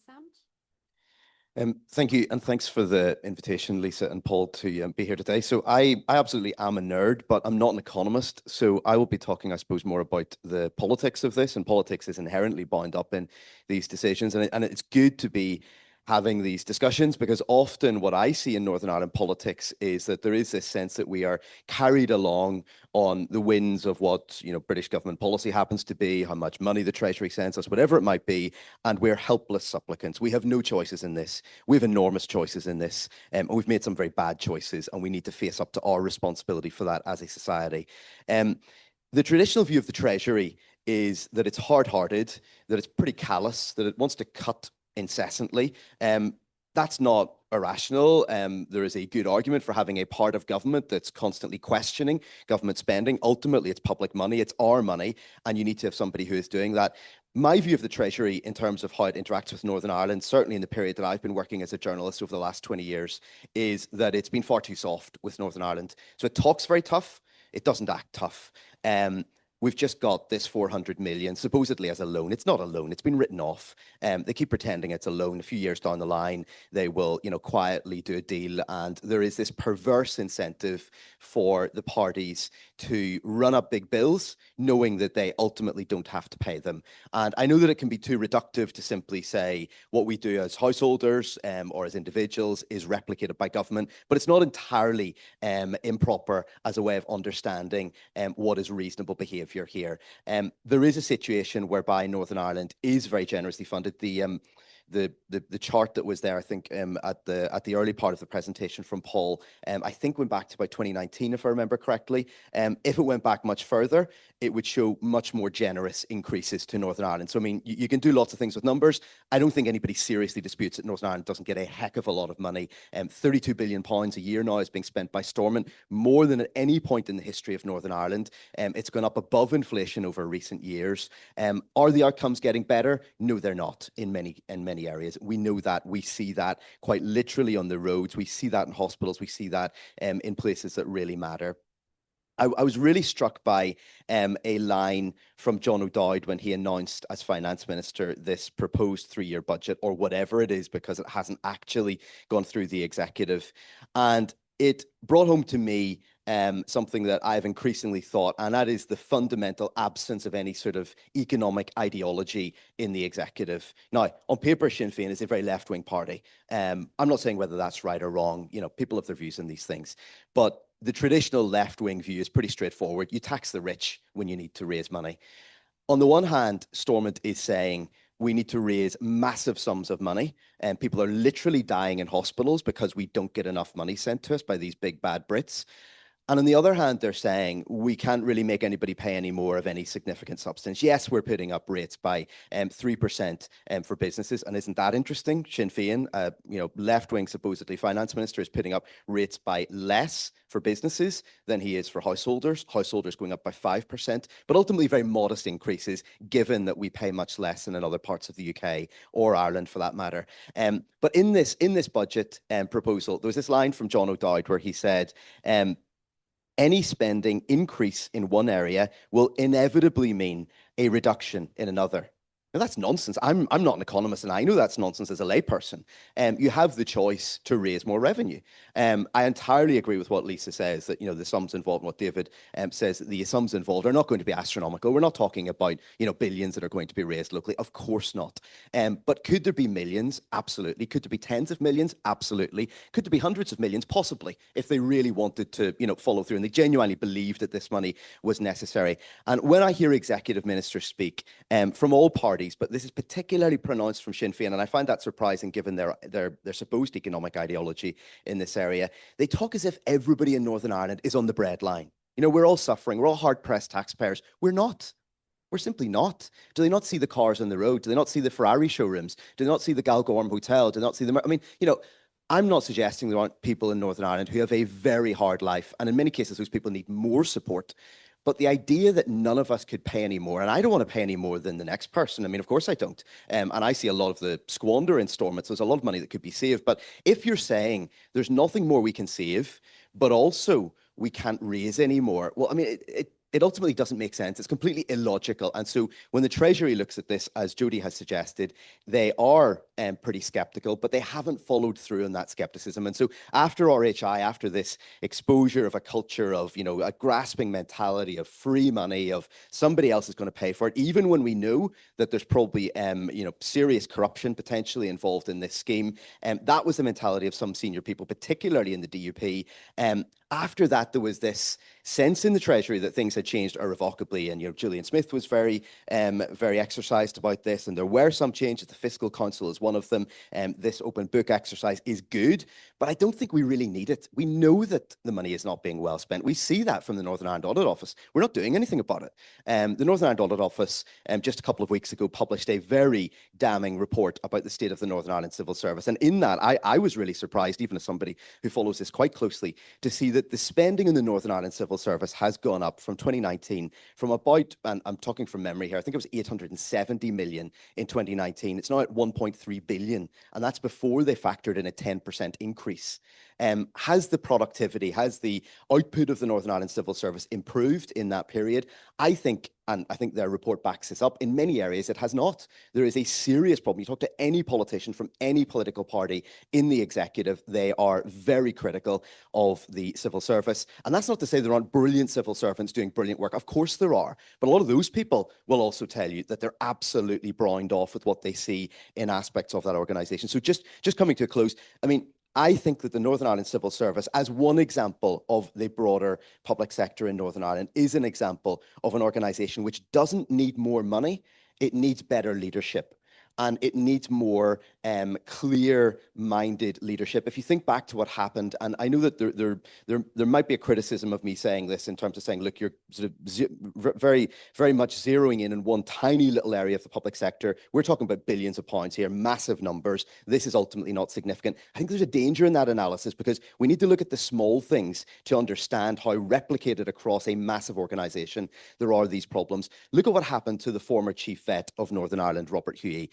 Sam? Thank you, and thanks for the invitation, Lisa and Paul, to be here today. So I absolutely am a nerd, but I'm not an economist. So I will be talking, I suppose, more about the politics of this, and politics is inherently bound up in these decisions. And it's good to be having these discussions, because often what I see in Northern Ireland politics is that there is this sense that we are carried along on the winds of what, you know, British government policy happens to be, how much money the Treasury sends us, whatever it might be, and we're helpless supplicants. We have no choices in this. We have enormous choices in this, and we've made some very bad choices, and we need to face up to our responsibility for that as a society. The traditional view of the Treasury is that it's hard-hearted, that it's pretty callous, that it wants to cut incessantly. That's not irrational. There is a good argument for having a part of government that's constantly questioning government spending. Ultimately, it's public money, it's our money, and you need to have somebody who is doing that. My view of the Treasury in terms of how it interacts with Northern Ireland, certainly in the period that I've been working as a journalist over the last 20 years, is that it's been far too soft with Northern Ireland. So it talks very tough, it doesn't act tough. We've just got this 400 million supposedly as a loan. It's not a loan. It's been written off. They keep pretending it's a loan. A few years down the line, they will, you know, quietly do a deal. And there is this perverse incentive for the parties to run up big bills, knowing that they ultimately don't have to pay them. And I know that it can be too reductive to simply say what we do as householders or as individuals is replicated by government, but it's not entirely improper as a way of understanding what is reasonable behaviour here. There is a situation whereby Northern Ireland is very generously funded. The chart that was there, I think, at the early part of the presentation from Paul, I think went back to about 2019, if I remember correctly. If it went back much further, it would show much more generous increases to Northern Ireland. So, I mean, you can do lots of things with numbers. I don't think anybody seriously disputes that Northern Ireland doesn't get a heck of a lot of money. £32 billion a year now is being spent by Stormont, more than at any point in the history of Northern Ireland. It's gone up above inflation over recent years. Are the outcomes getting better? No, they're not in many areas. We know that. We see that quite literally on the roads. We see that in hospitals. We see that in places that really matter. I was really struck by a line from John O'Dowd when he announced as finance minister this proposed 3-year budget, or whatever it is, because it hasn't actually gone through the executive. And it brought home to me something that I've increasingly thought, and that is the fundamental absence of any sort of economic ideology in the executive. Now, on paper, Sinn Féin is a very left-wing party. I'm not saying whether that's right or wrong. You know, people have their views on these things, but the traditional left-wing view is pretty straightforward. You tax the rich when you need to raise money. On the one hand, Stormont is saying we need to raise massive sums of money, and people are literally dying in hospitals because we don't get enough money sent to us by these big bad Brits. And on the other hand, they're saying we can't really make anybody pay any more of any significant substance. Yes, we're putting up rates by 3% for businesses. And isn't that interesting? Sinn Féin, left-wing supposedly finance minister, is putting up rates by less for businesses than he is for householders. Householders going up by 5%, but ultimately very modest increases, given that we pay much less than in other parts of the UK or Ireland for that matter. But in this budget proposal, there was this line from John O'Dowd where he said, any spending increase in one area will inevitably mean a reduction in another. Now, that's nonsense. I'm not an economist, and I know that's nonsense as a layperson. You have the choice to raise more revenue. I entirely agree with what Lisa says, that the sums involved, and what David says, that the sums involved are not going to be astronomical. We're not talking about billions that are going to be raised locally. Of course not. But could there be millions? Absolutely. Could there be tens of millions? Absolutely. Could there be hundreds of millions? Possibly, if they really wanted to follow through and they genuinely believed that this money was necessary. And when I hear executive ministers speak from all parties, but this is particularly pronounced from Sinn Féin, and I find that surprising given their supposed economic ideology in this area. They talk as if everybody in Northern Ireland is on the breadline. We're all suffering. We're all hard-pressed taxpayers. We're not. We're simply not. Do they not see the cars on the road? Do they not see the Ferrari showrooms? Do they not see the Galgorm Hotel? Do they not see the... I mean, I'm not suggesting there aren't people in Northern Ireland who have a very hard life, and in many cases, those people need more support. But the idea that none of us could pay any more, and I don't want to pay any more than the next person. I mean, of course I don't. And I see a lot of the squander in Stormont. So there's a lot of money that could be saved. But if you're saying there's nothing more we can save, but also we can't raise any more, well, I mean, it ultimately doesn't make sense. It's completely illogical. And so when the Treasury looks at this, as Jody has suggested, they are pretty skeptical, but they haven't followed through on that skepticism. And so after RHI, after this exposure of a culture of, a grasping mentality of free money, of somebody else is going to pay for it, even when we know that there's probably, serious corruption potentially involved in this scheme, that was the mentality of some senior people, particularly in the DUP. After that, there was this sense in the Treasury that things had changed irrevocably, and Julian Smith was very exercised about this, and there were some changes. The Fiscal Council is one of them. This open book exercise is good, but I don't think we really need it. We know that the money is not being well spent. We see that from the Northern Ireland Audit Office. We're not doing anything about it. The Northern Ireland Audit Office just a couple of weeks ago published a very damning report about the state of the Northern Ireland Civil Service, and in that I was really surprised, even as somebody who follows this quite closely, to see that the spending in the Northern Ireland Civil Service has gone up from 2019 from about, and I'm talking from memory here, I think it was 870 million in 2019. It's now at 1.3 billion, and that's before they factored in a 10% increase. Has the productivity, has the output of the Northern Ireland Civil Service improved in that period? I think, and I think their report backs this up, in many areas it has not. There is a serious problem. You talk to any politician from any political party in the executive, they are very critical of the civil service. And that's not to say there aren't brilliant civil servants doing brilliant work. Of course there are. But a lot of those people will also tell you that they're absolutely browned off with what they see in aspects of that organisation. So just coming to a close, I mean, I think that the Northern Ireland Civil Service, as one example of the broader public sector in Northern Ireland, is an example of an organisation which doesn't need more money, it needs better leadership. And it needs more clear-minded leadership. If you think back to what happened, and I know that there might be a criticism of me saying this in terms of saying, look, you're sort of very, very much zeroing in one tiny little area of the public sector. We're talking about billions of pounds here, massive numbers. This is ultimately not significant. I think there's a danger in that analysis because we need to look at the small things to understand how replicated across a massive organisation there are these problems. Look at what happened to the former Chief Vet of Northern Ireland, Robert Hughey.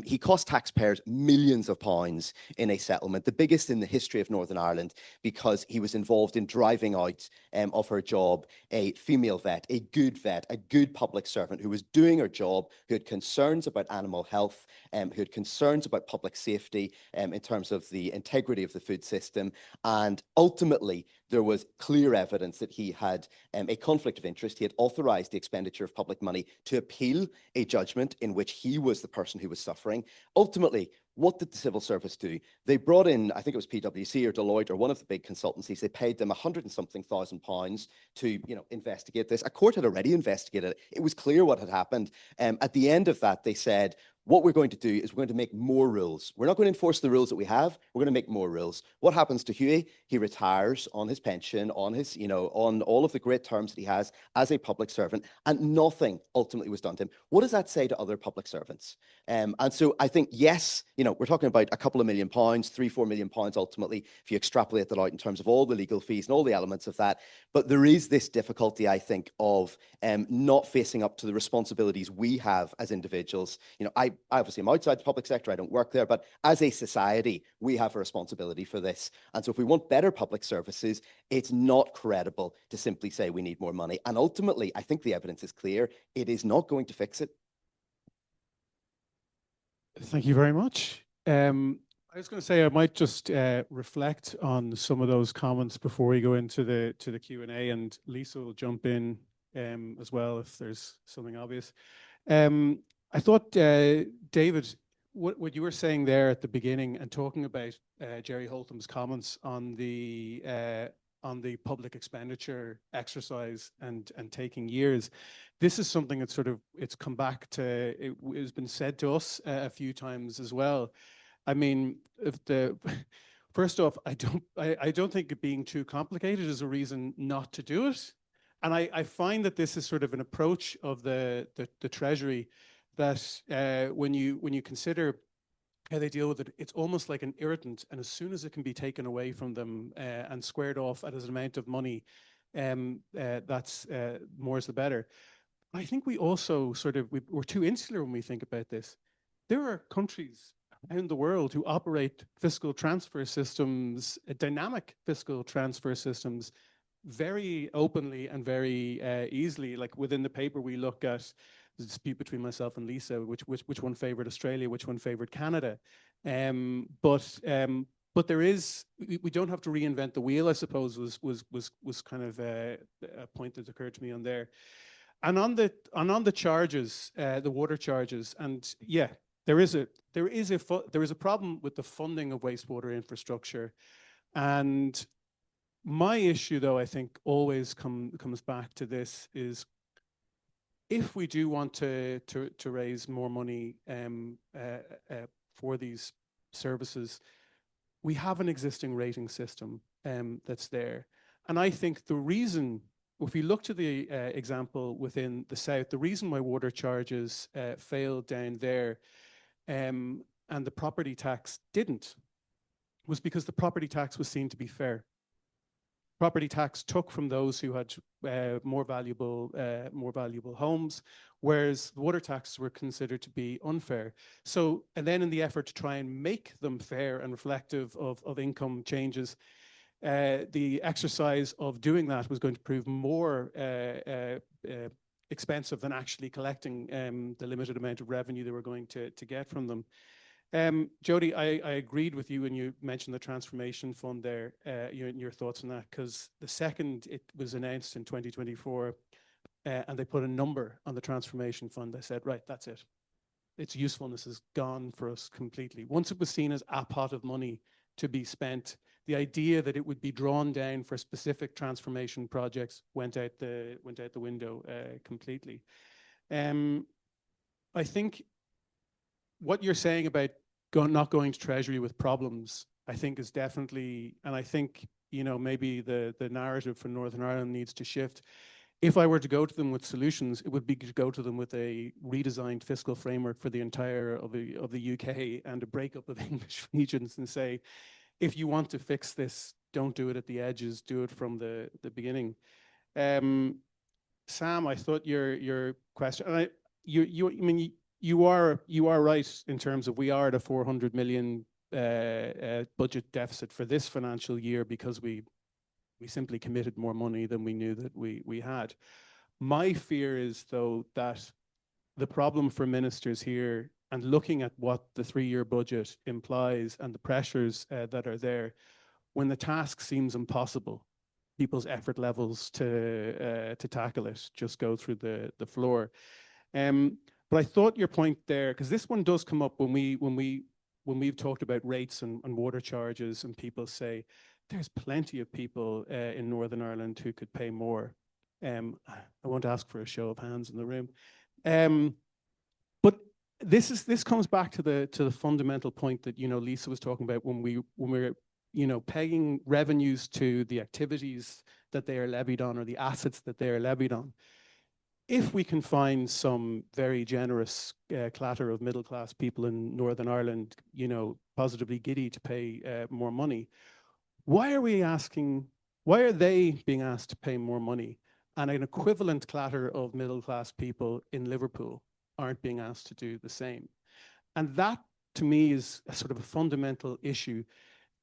He cost taxpayers millions of pounds in a settlement, the biggest in the history of Northern Ireland, because he was involved in driving out of her job a female vet, a good public servant who was doing her job, who had concerns about animal health, who had concerns about public safety in terms of the integrity of the food system. And ultimately, there was clear evidence that he had a conflict of interest. He had authorized the expenditure of public money to appeal a judgment in which he was the person who was suffering. Ultimately, what did the civil service do? They brought in, I think it was PwC or Deloitte or one of the big consultancies. They paid them 100 and something thousand pounds to, investigate this. A court had already investigated it. It was clear what had happened. At the end of that, they said, what we're going to do is we're going to make more rules. We're not going to enforce the rules that we have. We're going to make more rules. What happens to Hughie? He retires on his pension, on his, on all of the great terms that he has as a public servant, and nothing ultimately was done to him. What does that say to other public servants? And so I think, yes, we're talking about a couple of £1 million, £3-4 million ultimately, if you extrapolate that out in terms of all the legal fees and all the elements of that. But there is this difficulty, I think, of not facing up to the responsibilities we have as individuals. I obviously am outside the public sector, I don't work there, but as a society, we have a responsibility for this. And so if we want better public services, it's not credible to simply say we need more money. And ultimately, I think the evidence is clear, it is not going to fix it. Thank you very much. I was going to say I might just reflect on some of those comments before we go into the Q&A, and Lisa will jump in as well if there's something obvious. I thought, David, what you were saying there at the beginning and talking about Jerry Holtham's comments on the public expenditure exercise and taking years, this is something that it's come back to, it has been said to us a few times as well. I mean, first off, I don't think it being too complicated is a reason not to do it. And I find that this is sort of an approach of the Treasury that when you consider how they deal with it, it's almost like an irritant, and as soon as it can be taken away from them and squared off as an amount of money, that's more is the better. I think we also we're too insular when we think about this. There are countries around the world who operate fiscal transfer systems, dynamic fiscal transfer systems, very openly and very easily. Like within the paper, we look at the dispute between myself and Lisa, which one favored Australia, which one favored Canada. But there is, we don't have to reinvent the wheel, I suppose, was kind of a point that occurred to me on there. And on the charges, the water charges, and yeah, there is a problem with the funding of wastewater infrastructure. And my issue, though, I think always comes back to this is, if we do want to raise more money for these services, we have an existing rating system that's there. And I think the reason, if we look to the example within the South, the reason why water charges failed down there and the property tax didn't was because the property tax was seen to be fair. Property tax took from those who had more valuable homes, whereas the water taxes were considered to be unfair. So, and then in the effort to try and make them fair and reflective of income changes, the exercise of doing that was going to prove more expensive than actually collecting the limited amount of revenue they were going to get from them. Jody, I agreed with you when you mentioned the transformation fund there, your thoughts on that, because the second it was announced in 2024 and they put a number on the transformation fund, I said, right, that's it. Its usefulness is gone for us completely. Once it was seen as a pot of money to be spent, the idea that it would be drawn down for specific transformation projects went out the window completely. I think what you're saying about not going to Treasury with problems, I think is definitely, and I think, maybe the narrative for Northern Ireland needs to shift. If I were to go to them with solutions, it would be to go to them with a redesigned fiscal framework for the entire of the UK and a breakup of English regions, and say, if you want to fix this, don't do it at the edges, do it from the beginning. Sam, I thought your question, I mean, you are right in terms of we are at a 400 million budget deficit for this financial year because we simply committed more money than we knew that we had. My fear is, though, that the problem for ministers here, and looking at what the 3-year budget implies and the pressures that are there, when the task seems impossible, people's effort levels to tackle it just go through the floor. But I thought your point there, because this one does come up when we've talked about rates and water charges, and people say there's plenty of people in Northern Ireland who could pay more. I won't ask for a show of hands in the room. But this comes back to the fundamental point that Lisa was talking about when we're pegging revenues to the activities that they are levied on or the assets that they are levied on. If we can find some very generous clatter of middle-class people in Northern Ireland, positively giddy to pay more money, why are they being asked to pay more money, and an equivalent clatter of middle-class people in Liverpool aren't being asked to do the same? And that, to me, is a sort of a fundamental issue,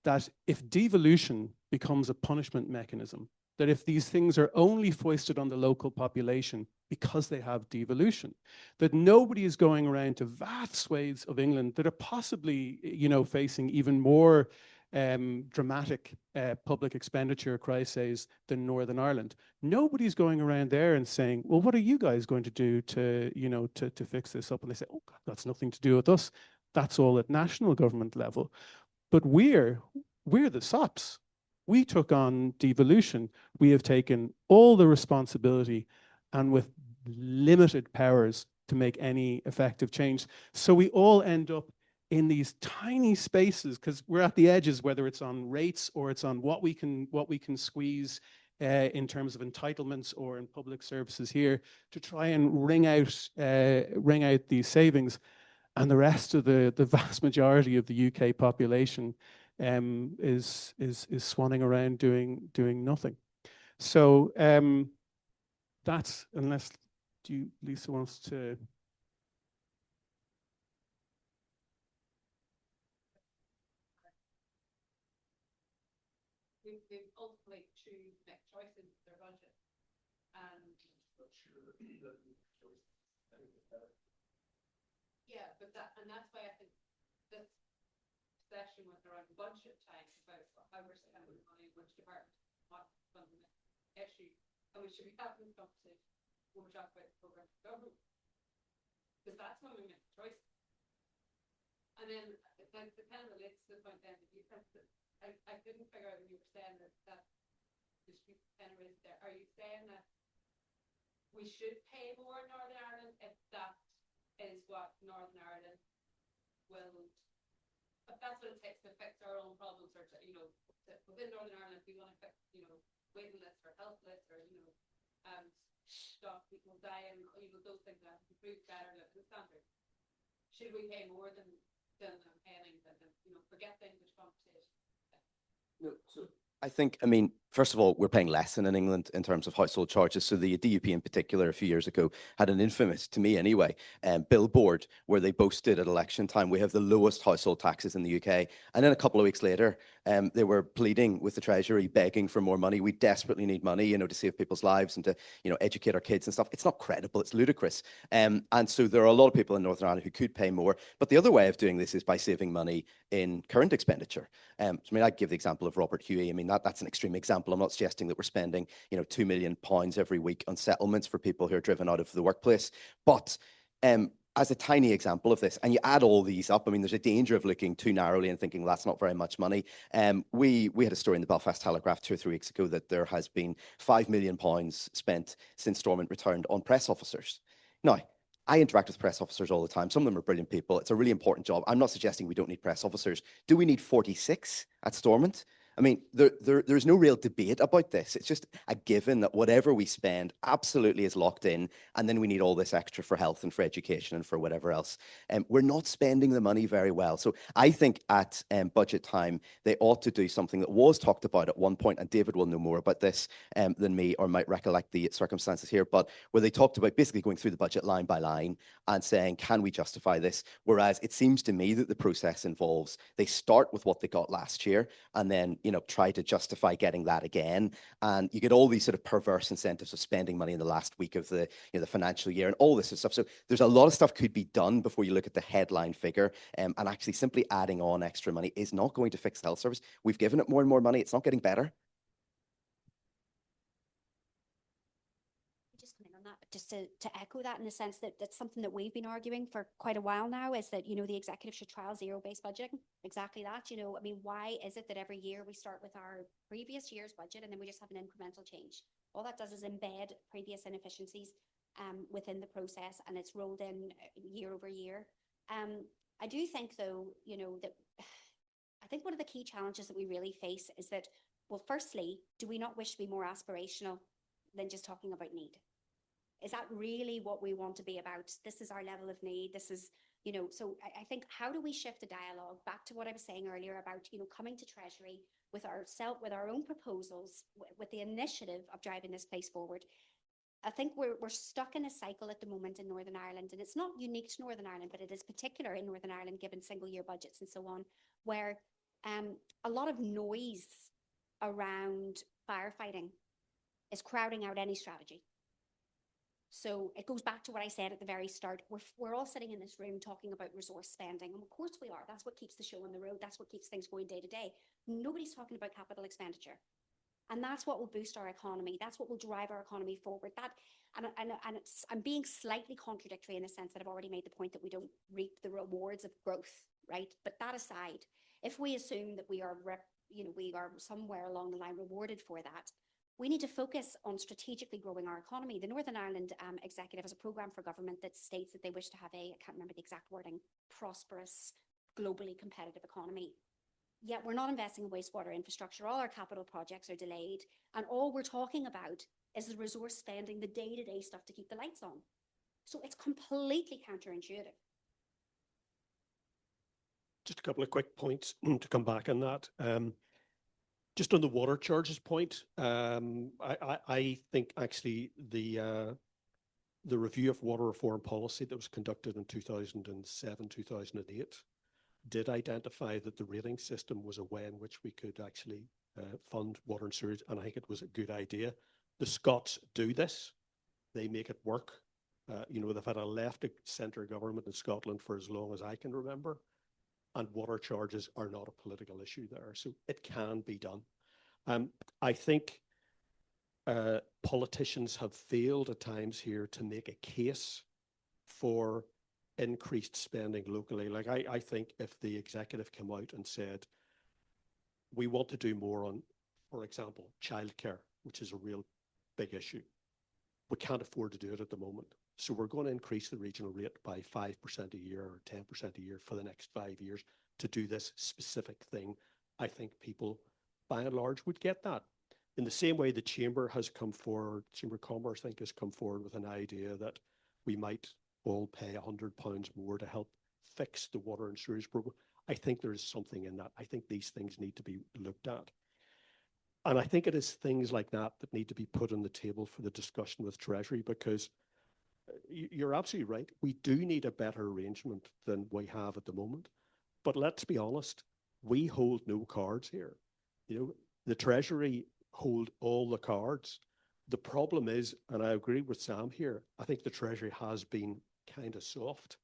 that if devolution becomes a punishment mechanism, that if these things are only foisted on the local population because they have devolution, that nobody is going around to vast swathes of England that are possibly, facing even more dramatic public expenditure crises than Northern Ireland. Nobody's going around there and saying, well, what are you guys going to do to fix this up? And they say, oh, God, that's nothing to do with us. That's all at national government level. But we're the sops. We took on devolution. We have taken all the responsibility and with limited powers to make any effective change. So we all end up in these tiny spaces because we're at the edges, whether it's on rates or it's on what we can squeeze in terms of entitlements or in public services here to try and wring out these savings. And the rest of the vast majority of the UK population is swanning around doing nothing. So that's, unless Lisa wants to. They ultimately choose to make choices with their budget, and yeah, but that's why I think this session was around budget time about how we're spending money, which department, what fundamental issue, and we should be having this conversation when we talk about the program of government, because that's when we make choices. And then it kind of relates to the point then that you said that I couldn't figure out when you were saying that dispute kind of raised there. Are you saying that we should pay more in Northern Ireland if that is what Northern Ireland will, if that's what it takes to fix our own problems, or to, within Northern Ireland, if we want to fix, waiting lists or health lists, or, stop people dying, those things that improve better living standards, should we pay more than paying than forget the English conversation? No, so I think, first of all, we're paying less than in England in terms of household charges. So the DUP in particular, a few years ago, had an infamous, to me anyway, billboard where they boasted at election time, we have the lowest household taxes in the UK. And then a couple of weeks later, they were pleading with the Treasury, begging for more money. We desperately need money, to save people's lives and to, educate our kids and stuff. It's not credible. It's ludicrous. And so there are a lot of people in Northern Ireland who could pay more. But the other way of doing this is by saving money in current expenditure. I give the example of Robert Huey. That's an extreme example. I'm not suggesting that we're spending, £2 million every week on settlements for people who are driven out of the workplace. But as a tiny example of this, and you add all these up, there's a danger of looking too narrowly and thinking, well, that's not very much money. We had a story in the Belfast Telegraph 2 or 3 weeks ago that there has been £5 million spent since Stormont returned on press officers. Now, I interact with press officers all the time. Some of them are brilliant people. It's a really important job. I'm not suggesting we don't need press officers. Do we need 46 at Stormont? I mean, there's no real debate about this. It's just a given that whatever we spend absolutely is locked in, and then we need all this extra for health and for education and for whatever else. We're not spending the money very well. So I think at budget time, they ought to do something that was talked about at one point, and David will know more about this than me, or might recollect the circumstances here, but where they talked about basically going through the budget line by line and saying, can we justify this? Whereas it seems to me that the process involves they start with what they got last year and then, you know, try to justify getting that again. And you get all these sort of perverse incentives of spending money in the last week of the, you know, the financial year and all this sort of stuff. So there's a lot of stuff could be done before you look at the headline figure. And actually simply adding on extra money is not going to fix the health service. We've given it more and more money. It's not getting better. Just coming on that, but just to echo that in the sense that that's something that we've been arguing for quite a while now, is that, you know, the executive should trial zero-based budgeting. Exactly that. You know, I mean, why is it that every year we start with our previous year's budget and then we just have an incremental change? All that does is embed previous inefficiencies within the process, and it's rolled in year over year. I do think, though, you know, that I think one of the key challenges that we really face is that, well, firstly, do we not wish to be more aspirational than just talking about need? Is that really what we want to be about? This is our level of need. This is, you know, so I think, how do we shift the dialogue back to what I was saying earlier about, you know, coming to Treasury with our own proposals, with the initiative of driving this place forward? I think we're stuck in a cycle at the moment in Northern Ireland, and it's not unique to Northern Ireland, but it is particular in Northern Ireland, given single year budgets and so on, where a lot of noise around firefighting is crowding out any strategy. So it goes back to what I said at the very start. We're all sitting in this room talking about resource spending, and of course we are. That's what keeps the show on the road. That's what keeps things going day to day. Nobody's talking about capital expenditure. And that's what will boost our economy. That's what will drive our economy forward. I'm being slightly contradictory in the sense that I've already made the point that we don't reap the rewards of growth, right? But that aside, if we assume that we are somewhere along the line rewarded for that, we need to focus on strategically growing our economy. The Northern Ireland Executive has a programme for government that states that they wish to have I can't remember the exact wording, prosperous, globally competitive economy. Yet we're not investing in wastewater infrastructure. All our capital projects are delayed. And all we're talking about is the resource spending, the day-to-day stuff to keep the lights on. So it's completely counterintuitive. Just a couple of quick points to come back on that. Just on the water charges point, I think actually the review of water reform policy that was conducted in 2007, 2008 did identify that the rating system was a way in which we could actually fund water and sewage, and I think it was a good idea. The Scots do this. They make it work. You know, they've had a left-centre government in Scotland for as long as I can remember, and water charges are not a political issue there, so it can be done. I think politicians have failed at times here to make a case for increased spending locally. Like I think if the executive came out and said, we want to do more on, for example, childcare, which is a real big issue. We can't afford to do it at the moment. So we're going to increase the regional rate by 5% a year or 10% a year for the next 5 years to do this specific thing. I think people, by and large, would get that. In the same way the Chamber has come forward, Chamber of Commerce, I think, has come forward with an idea that we might all pay £100 more to help fix the water and sewage problem. I think there is something in that. I think these things need to be looked at. And I think it is things like that that need to be put on the table for the discussion with Treasury, because you're absolutely right. We do need a better arrangement than we have at the moment. But let's be honest, we hold no cards here. You know, the Treasury hold all the cards. The problem is, and I agree with Sam here, I think the Treasury has been kind of soft.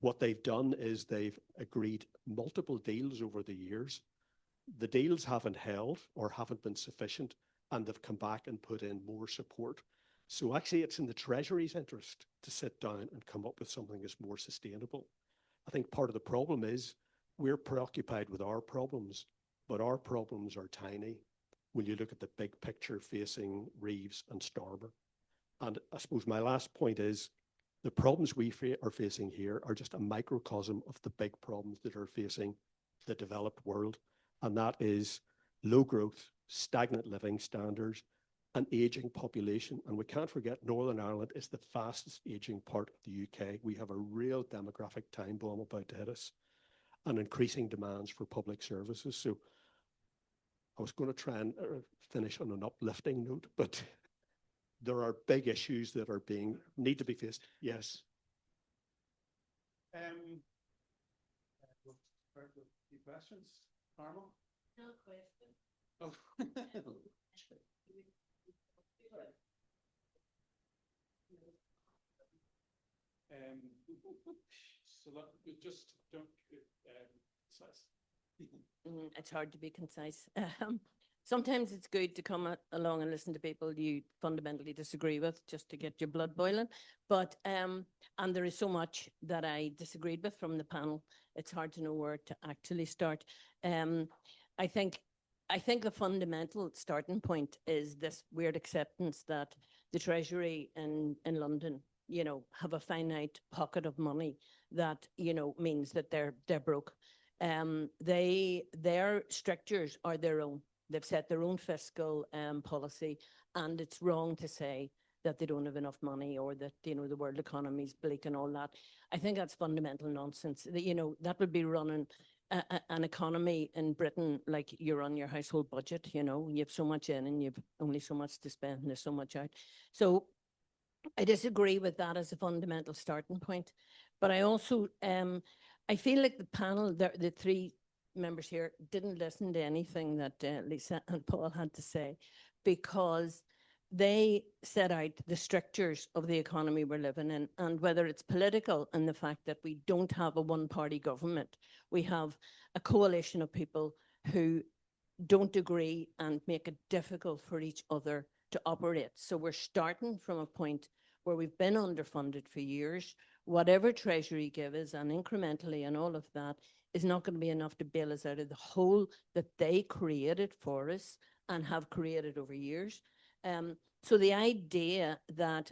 What they've done is they've agreed multiple deals over the years. The deals haven't held or haven't been sufficient, and they've come back and put in more support. So actually it's in the Treasury's interest to sit down and come up with something that's more sustainable. I think part of the problem is we're preoccupied with our problems, but our problems are tiny when you look at the big picture facing Reeves and Starmer. And I suppose my last point is the problems we are facing here are just a microcosm of the big problems that are facing the developed world. And that is low growth, stagnant living standards, an aging population. And we can't forget Northern Ireland is the fastest aging part of the UK. We have a real demographic time bomb about to hit us and increasing demands for public services. So I was going to try and finish on an uplifting note, but there are big issues that are need to be faced. Yes. Any questions? Carmel? No question. Oh. So just don't. It's hard to be concise. Sometimes it's good to come along and listen to people you fundamentally disagree with, just to get your blood boiling. But and there is so much that I disagreed with from the panel. It's hard to know where to actually start. I think the fundamental starting point is this weird acceptance that the Treasury in London, you know, have a finite pocket of money that, you know, means that they're broke. Their strictures are their own. They've set their own fiscal policy, and it's wrong to say that they don't have enough money or that, you know, the world economy is bleak and all that. I think that's fundamental nonsense. You know, that would be running an economy in Britain like you run your household budget. You know, you have so much in and you've only so much to spend and there's so much out. So I disagree with that as a fundamental starting point. But I also, I feel like the panel, the three members here didn't listen to anything that Lisa and Paul had to say, because they set out the strictures of the economy we're living in, and whether it's political and the fact that we don't have a one-party government, we have a coalition of people who don't agree and make it difficult for each other to operate. So we're starting from a point where we've been underfunded for years. Whatever Treasury give us and incrementally and all of that is not going to be enough to bail us out of the hole that they created for us and have created over years. So the idea that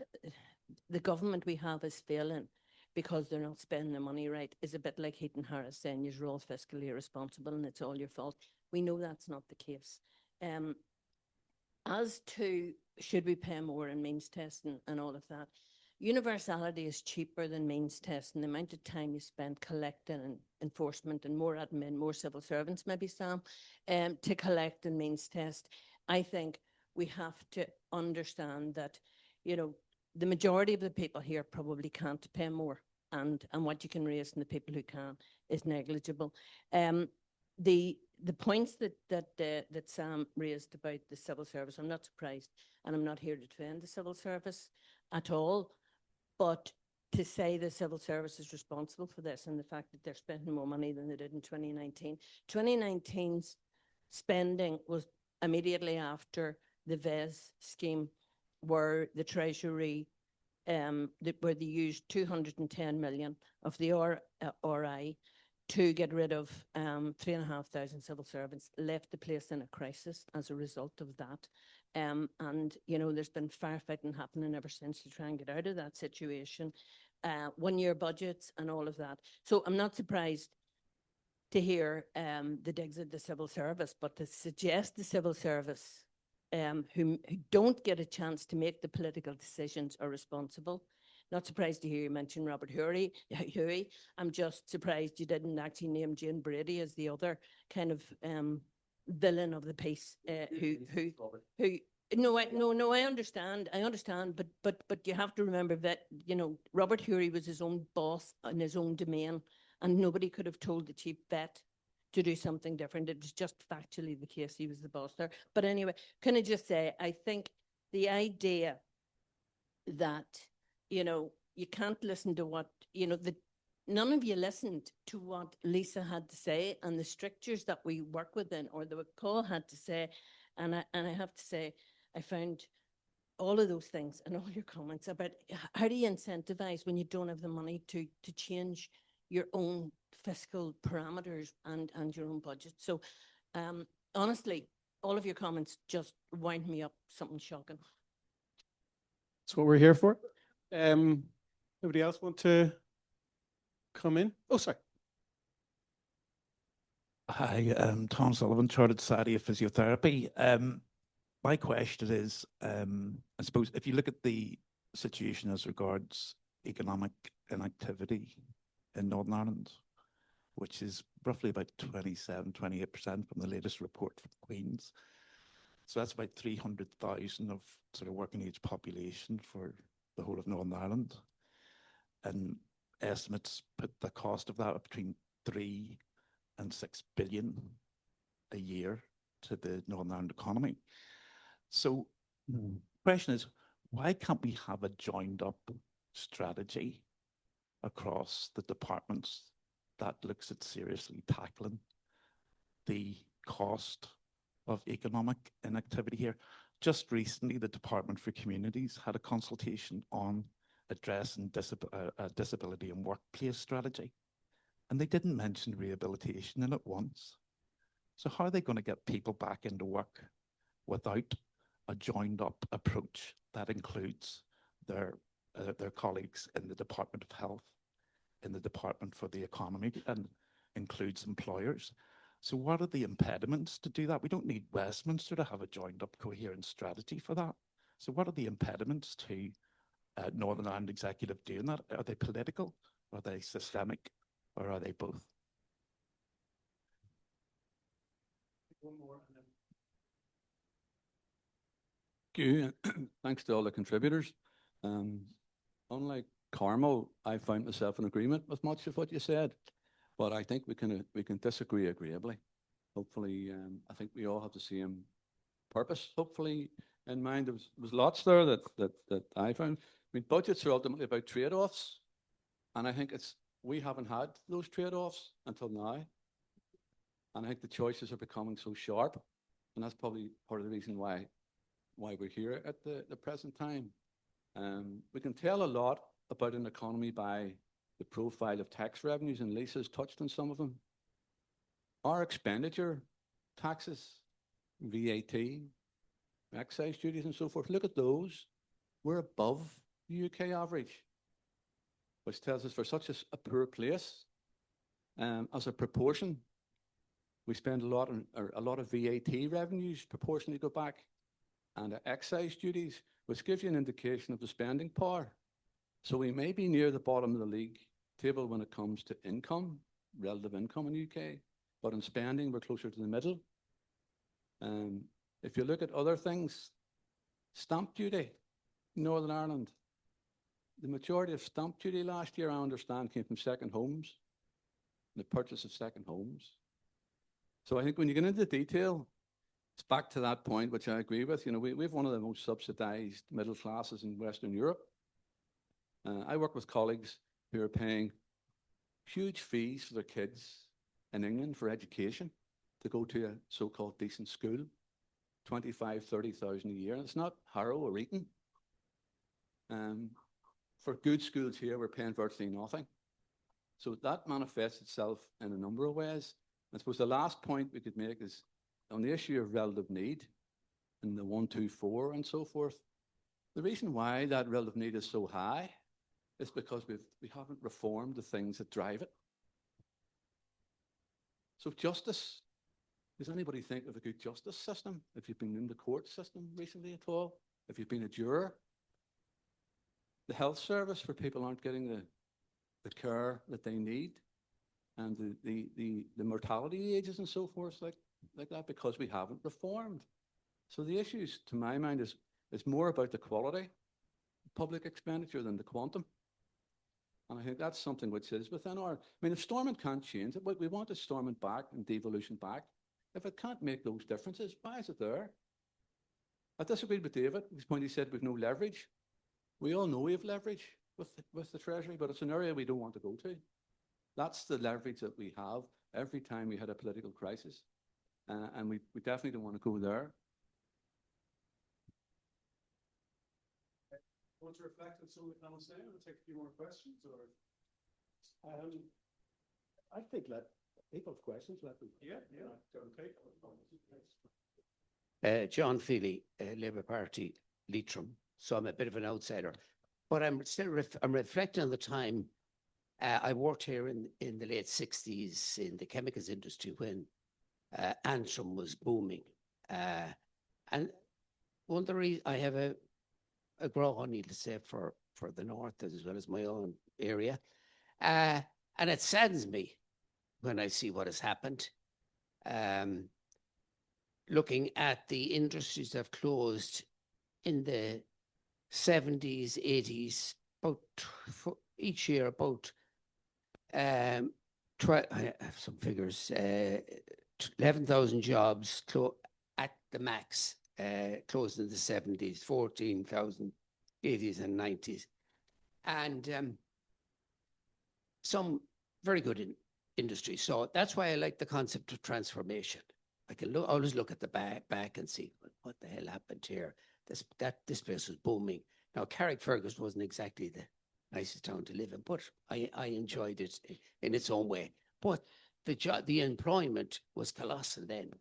the government we have is failing because they're not spending their money right is a bit like Heaton Harris saying you're all fiscally irresponsible and it's all your fault. We know that's not the case. As to should we pay more in means testing and all of that, universality is cheaper than means testing. The amount of time you spend collecting and enforcement and more admin, more civil servants, maybe Sam, to collect and means test. I think we have to understand that, you know, the majority of the people here probably can't pay more, and what you can raise from the people who can is negligible. The points that Sam raised about the civil service, I'm not surprised, and I'm not here to defend the civil service at all, but to say the civil service is responsible for this and the fact that they're spending more money than they did in 2019. 2019's spending was immediately after the VES scheme, where the Treasury, where they used 210 million of the RI to get rid of 3,500 civil servants, left the place in a crisis as a result of that. And, you know, there's been firefighting happening ever since to try and get out of that situation. 1-year budgets and all of that. So I'm not surprised to hear the digs at the civil service, but to suggest the civil service who don't get a chance to make the political decisions are responsible. Not surprised to hear you mention Robert Huey. I'm just surprised you didn't actually name Jane Brady as the other kind of villain of the piece. No, I understand, but you have to remember that, you know, Robert Huey was his own boss in his own domain, and nobody could have told the chief vet to do something different. It was just factually the case. He was the boss there. But anyway, can I just say, I think the idea that, you know, you can't listen to what, you know, none of you listened to what Lisa had to say and the strictures that we work within, or that Paul had to say. And I have to say, I found all of those things and all your comments about how do you incentivize when you don't have the money to change your own fiscal parameters and your own budget. So honestly, all of your comments just wind me up something shocking. That's what we're here for. Nobody else want to come in? Oh, sorry. Hi, Tom Sullivan, Chartered Society of Physiotherapy. My question is, I suppose if you look at the situation as regards economic inactivity in Northern Ireland, which is roughly about 27-28% from the latest report from Queen's. So that's about 300,000 of sort of working age population for the whole of Northern Ireland. And estimates put the cost of that between 3 and 6 billion a year to the Northern Ireland economy. So the question is, why can't we have a joined up strategy across the departments that looks at seriously tackling the cost of economic inactivity here? Just recently, the Department for Communities had a consultation on addressing disability and workplace strategy, and they didn't mention rehabilitation in it once. So how are they going to get people back into work without a joined up approach that includes their colleagues in the Department of Health, in the Department for the Economy, and includes employers? So what are the impediments to do that? We don't need Westminster to have a joined up coherent strategy for that. So what are the impediments to Northern Ireland Executive doing that? Are they political? Are they systemic? Or are they both? One more. Thank you. Thanks to all the contributors. Unlike Carmel, I found myself in agreement with much of what you said, but I think we can disagree agreeably. Hopefully, I think we all have the same purpose. Hopefully, in mind, there was lots there that I found. I mean, budgets are ultimately about trade-offs, and I think we haven't had those trade-offs until now. And I think the choices are becoming so sharp, and that's probably part of the reason why we're here at the present time. We can tell a lot about an economy by the profile of tax revenues, and Lisa's touched on some of them. Our expenditure, taxes, VAT, excise duties and so forth, look at those. We're above the UK average, which tells us for such a poor place, as a proportion, we spend a lot of VAT revenues proportionally go back, and excise duties, which gives you an indication of the spending power. So we may be near the bottom of the league table when it comes to income, relative income in the UK, but in spending, we're closer to the middle. If you look at other things, stamp duty, Northern Ireland, the majority of stamp duty last year, I understand, came from second homes, the purchase of second homes. So I think when you get into the detail, it's back to that point, which I agree with. You know, we have one of the most subsidized middle classes in Western Europe. I work with colleagues who are paying huge fees for their kids in England for education to go to a so-called decent school, 25,000, 30,000 a year. And it's not Harrow or Eton. For good schools here, we're paying virtually nothing. So that manifests itself in a number of ways. I suppose the last point we could make is on the issue of relative need and the 1, 2, 4 and so forth. The reason why that relative need is so high is because we haven't reformed the things that drive it. So justice, does anybody think of a good justice system? If you've been in the court system recently at all, if you've been a juror, the health service for people aren't getting the care that they need, and the mortality ages and so forth like that, because we haven't reformed. So the issues, to my mind, is more about the quality of public expenditure than the quantum. And I think that's something which is within our, I mean, if Stormont can't change it, we want to Stormont back and devolution back. If it can't make those differences, why is it there? I disagreed with David. At this point, he said we've no leverage. We all know we have leverage with the Treasury, but it's an area we don't want to go to. That's the leverage that we have every time we had a political crisis. And we definitely don't want to go there. Want to reflect on some of the comments now? We'll take a few more questions, or I think people have questions. yeah. Okay. John Feely, Labour Party, Leitrim. So I'm a bit of an outsider, but I'm still I'm reflecting on the time I worked here in the late 60s in the chemicals industry when Antrim was booming. And one of the reasons I have a grow, needless to say, for the north as well as my own area. And it saddens me when I see what has happened. Looking at the industries that have closed in the 70s, 80s, about each year, about I have some figures, 11,000 jobs at the max, closed in the 70s, 14,000, 80s and 90s. And some very good industries. So that's why I like the concept of transformation. I can always look at the back and see what the hell happened here. This place was booming. Now, Carrickfergus wasn't exactly the nicest town to live in, but I enjoyed it in its own way. But the employment was colossal then.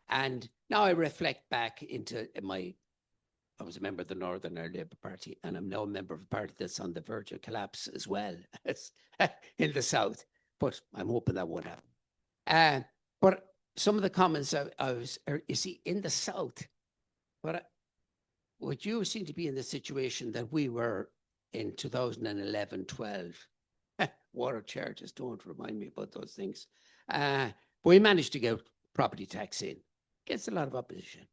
And now I reflect back into I was a member of the Northern Ireland Labour Party, and I'm now a member of a party that's on the verge of collapse as well as in the South. But I'm hoping that won't happen. But some of the comments you see, in the South, would you seem to be in the situation that we were in 2011-12? Water charges, don't remind me about those things. But we managed to get property tax in against a lot of opposition.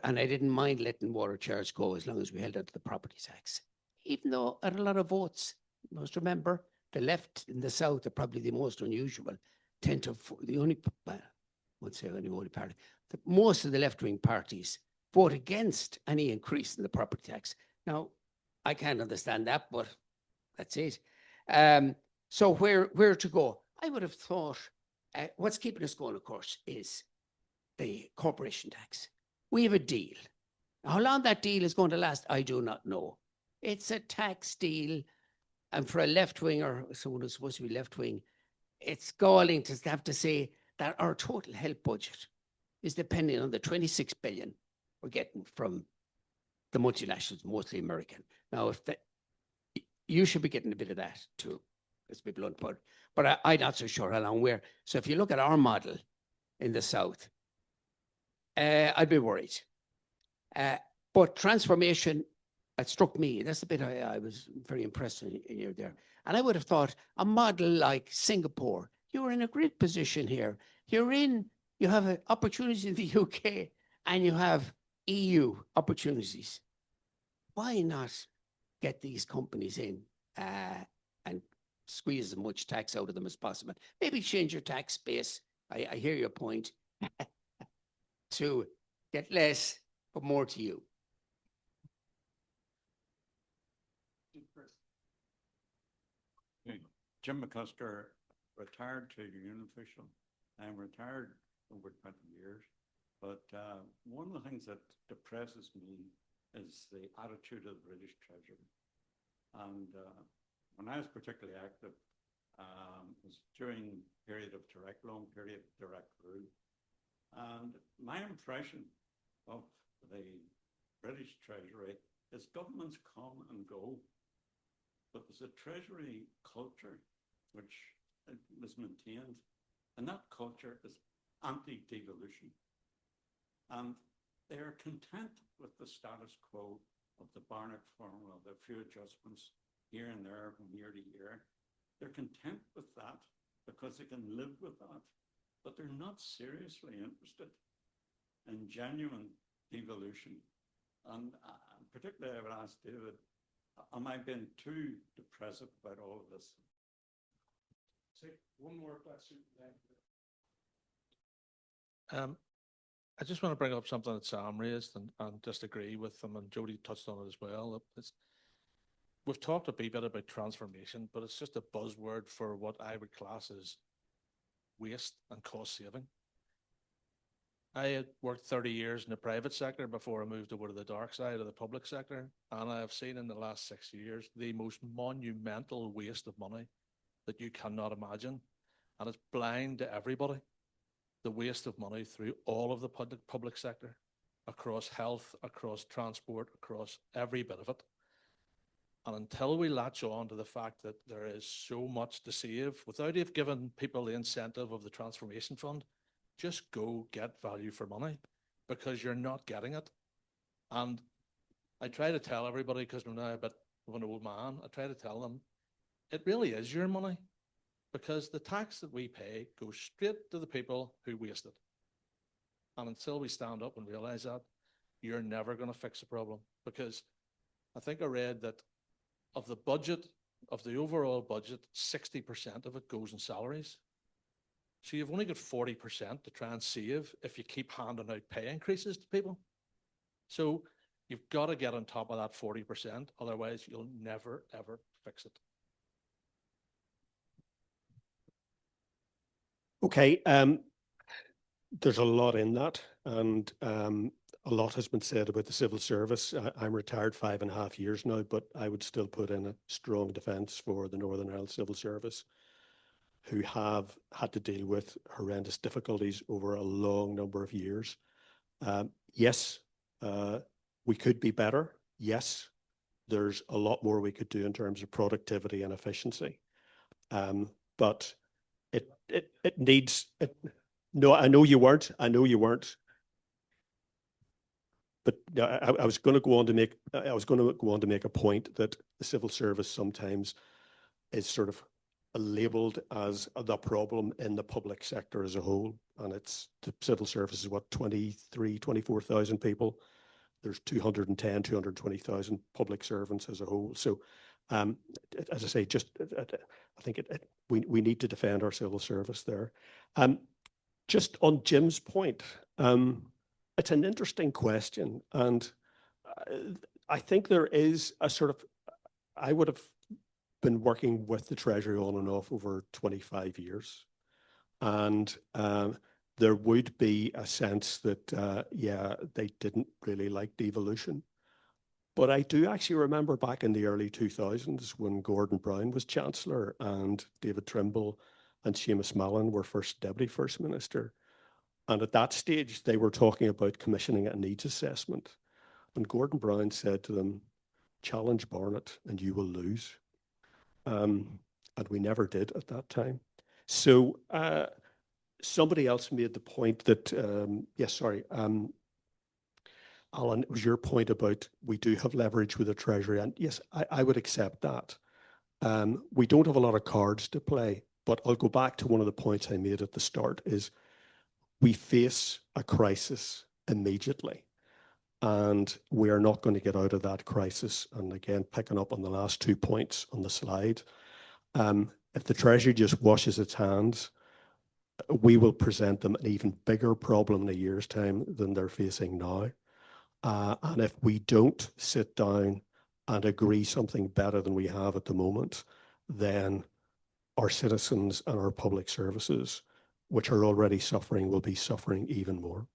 And I didn't mind letting water charge go as long as we held out the property tax, even though I had a lot of votes. You must remember, the left in the South are probably the most unusual. The only, well, I won't say any only party, most of the left-wing parties vote against any increase in the property tax. Now, I can't understand that, but that's it. So where to go? I would have thought what's keeping us going, of course, is the corporation tax. We have a deal. How long that deal is going to last, I do not know. It's a tax deal, and for a left-wing or someone who's supposed to be left-wing, it's galling to have to say that our total health budget is depending on the 26 billion we're getting from the multinationals, mostly American. Now, you should be getting a bit of that too, let's be blunt, but I'm not so sure how long we're. So if you look at our model in the South, I'd be worried. But transformation, it struck me. That's the bit I was very impressed in you there. And I would have thought a model like Singapore, you're in a great position here. You have opportunities in the UK and you have EU opportunities. Why not get these companies in and squeeze as much tax out of them as possible? Maybe change your tax base. I hear your point. To get less, but more to you. Jim McCusker, retired trade union official. I'm retired over 20 years, but one of the things that depresses me is the attitude of the British Treasury. And when I was particularly active, was during period of direct loan, period of direct rule. And my impression of the British Treasury is governments come and go, but there's a Treasury culture which is maintained, and that culture is anti-devolution. And they are content with the status quo of the Barnett formula, the few adjustments here and there from year to year. They're content with that because they can live with that, but they're not seriously interested in genuine devolution. And particularly I would ask David, am I being too depressive about all of this? Take one more question. I just want to bring up something that Sam raised and just agree with them, and Jody touched on it as well. We've talked a bit about transformation, but it's just a buzzword for what I would class as waste and cost saving. I had worked 30 years in the private sector before I moved over to the dark side of the public sector, and I have seen in the last 6 years the most monumental waste of money that you cannot imagine, and it's blind to everybody. The waste of money through all of the public sector, across health, across transport, across every bit of it. And until we latch on to the fact that there is so much to save, without even giving people the incentive of the transformation fund just go get value for money, because you're not getting it. And I try to tell everybody, because I'm now a bit of an old man, I try to tell them, it really is your money, because the tax that we pay goes straight to the people who waste it. And until we stand up and realize that, you're never going to fix the problem. Because I think I read that of the budget, of the overall budget, 60% of it goes in salaries. So you've only got 40% to try and save if you keep handing out pay increases to people. So you've got to get on top of that 40%, otherwise you'll never, ever fix it. Okay, there's a lot in that, and a lot has been said about the civil service. I'm retired 5.5 years now, but I would still put in a strong defence for the Northern Ireland Civil Service, who have had to deal with horrendous difficulties over a long number of years. Yes, we could be better. Yes, there's a lot more we could do in terms of productivity and efficiency. But it needs it. No, I know you weren't. I know you weren't. But I was going to go on to make. I was going to go on to make a point that the civil service sometimes is sort of labelled as the problem in the public sector as a whole, and it's the civil service is what 24,000 people. There's 220,000 public servants as a whole. So, as I say, just I think we need to defend our civil service there. Just on Jim's point, it's an interesting question, and I think there is a sort of, I would have been working with the Treasury on and off over 25 years, and there would be a sense that, yeah, they didn't really like devolution. But I do actually remember back in the early 2000s when Gordon Brown was Chancellor and David Trimble and Seamus Mallon were Deputy First Minister. And at that stage, they were talking about commissioning a needs assessment. And Gordon Brown said to them, challenge Barnett and you will lose. And we never did at that time. So somebody else made the point that, yes, sorry, Alan, it was your point about we do have leverage with the Treasury. And yes, I would accept that. We don't have a lot of cards to play, but I'll go back to one of the points I made at the start is we face a crisis immediately, and we are not going to get out of that crisis. And again, picking up on the last 2 points on the slide, if the Treasury just washes its hands, we will present them an even bigger problem in a year's time than they're facing now. And if we don't sit down and agree something better than we have at the moment, then our citizens and our public services, which are already suffering, will be suffering even more.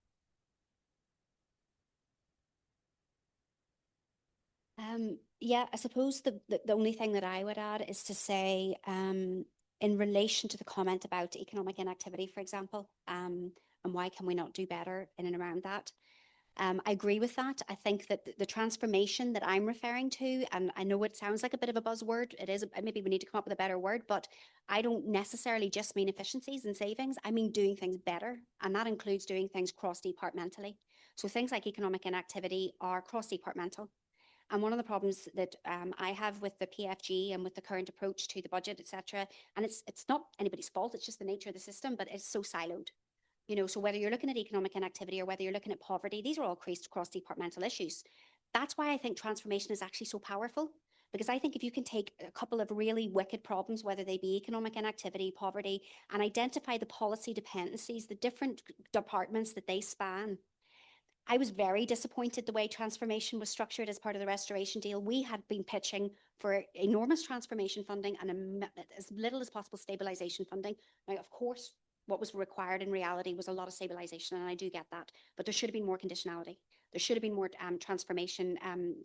Yeah, I suppose the only thing that I would add is to say, in relation to the comment about economic inactivity, for example, and why can we not do better in and around that? I agree with that. I think that the transformation that I'm referring to, and I know it sounds like a bit of a buzzword, it is, maybe we need to come up with a better word, but I don't necessarily just mean efficiencies and savings. I mean doing things better, and that includes doing things cross-departmentally. So things like economic inactivity are cross-departmental. And one of the problems that I have with the PFG and with the current approach to the budget, etc., and it's not anybody's fault, it's just the nature of the system, but it's so siloed. You know, so whether you're looking at economic inactivity or whether you're looking at poverty, these are all cross-departmental issues. That's why I think transformation is actually so powerful, because I think if you can take a couple of really wicked problems, whether they be economic inactivity, poverty, and identify the policy dependencies, the different departments that they span. I was very disappointed the way transformation was structured as part of the restoration deal. We had been pitching for enormous transformation funding and as little as possible stabilization funding. Now, of course, what was required in reality was a lot of stabilization, and I do get that, but there should have been more conditionality. There should have been more transformation,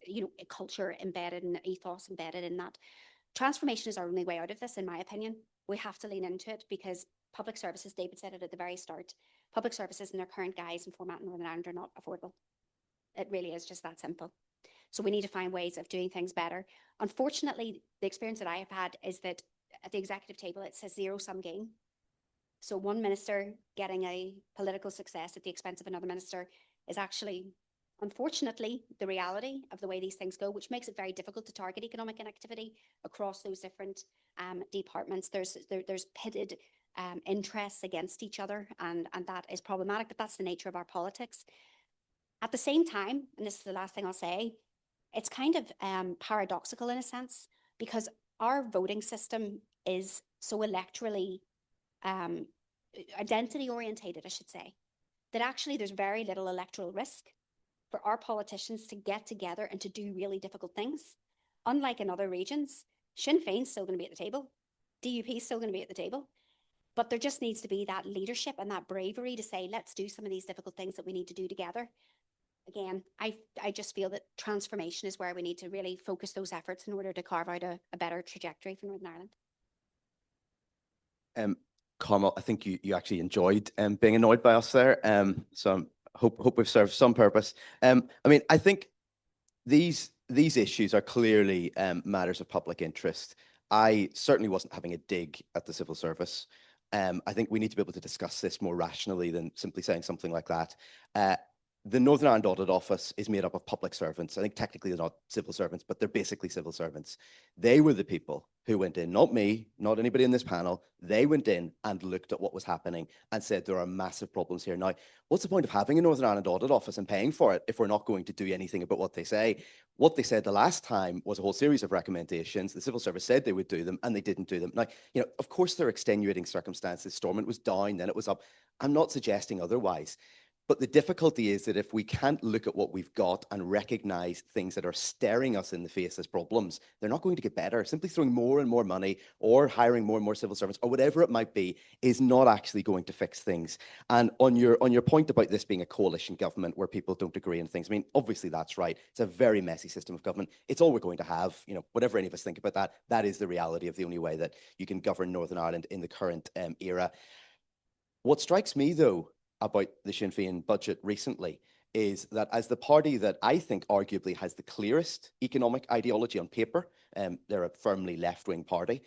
you know, culture embedded and ethos embedded in that. Transformation is our only way out of this, in my opinion. We have to lean into it because public services, David said it at the very start, public services in their current guise and format in Northern Ireland are not affordable. It really is just that simple. So we need to find ways of doing things better. Unfortunately, the experience that I have had is that at the executive table, it says zero-sum game. So one minister getting a political success at the expense of another minister is actually, unfortunately, the reality of the way these things go, which makes it very difficult to target economic inactivity across those different departments. There's pitted interests against each other, and that is problematic, but that's the nature of our politics. At the same time, and this is the last thing I'll say, it's kind of paradoxical in a sense, because our voting system is so electorally identity orientated, I should say, that actually there's very little electoral risk for our politicians to get together and to do really difficult things. Unlike in other regions, Sinn Féin's still going to be at the table, DUP's still going to be at the table, but there just needs to be that leadership and that bravery to say, let's do some of these difficult things that we need to do together. Again, I just feel that transformation is where we need to really focus those efforts in order to carve out a better trajectory for Northern Ireland. Carmel, I think you actually enjoyed being annoyed by us there. So hope we've served some purpose. I mean, I think these issues are clearly matters of public interest. I certainly wasn't having a dig at the civil service. I think we need to be able to discuss this more rationally than simply saying something like that. The Northern Ireland Audit Office is made up of public servants. I think technically they're not civil servants, but they're basically civil servants. They were the people who went in, not me, not anybody in this panel. They went in and looked at what was happening and said there are massive problems here. Now, what's the point of having a Northern Ireland Audit Office and paying for it if we're not going to do anything about what they say? What they said the last time was a whole series of recommendations. The civil service said they would do them and they didn't do them. Now, you know, of course there are extenuating circumstances. Stormont was down, then it was up. I'm not suggesting otherwise. But the difficulty is that if we can't look at what we've got and recognize things that are staring us in the face as problems, they're not going to get better. Simply throwing more and more money or hiring more and more civil servants or whatever it might be is not actually going to fix things. And on your point about this being a coalition government where people don't agree on things, I mean, obviously that's right. It's a very messy system of government. It's all we're going to have. You know, whatever any of us think about that, that is the reality of the only way that you can govern Northern Ireland in the current era. What strikes me, though, about the Sinn Féin budget recently is that as the party that I think arguably has the clearest economic ideology on paper, they're a firmly left-wing party,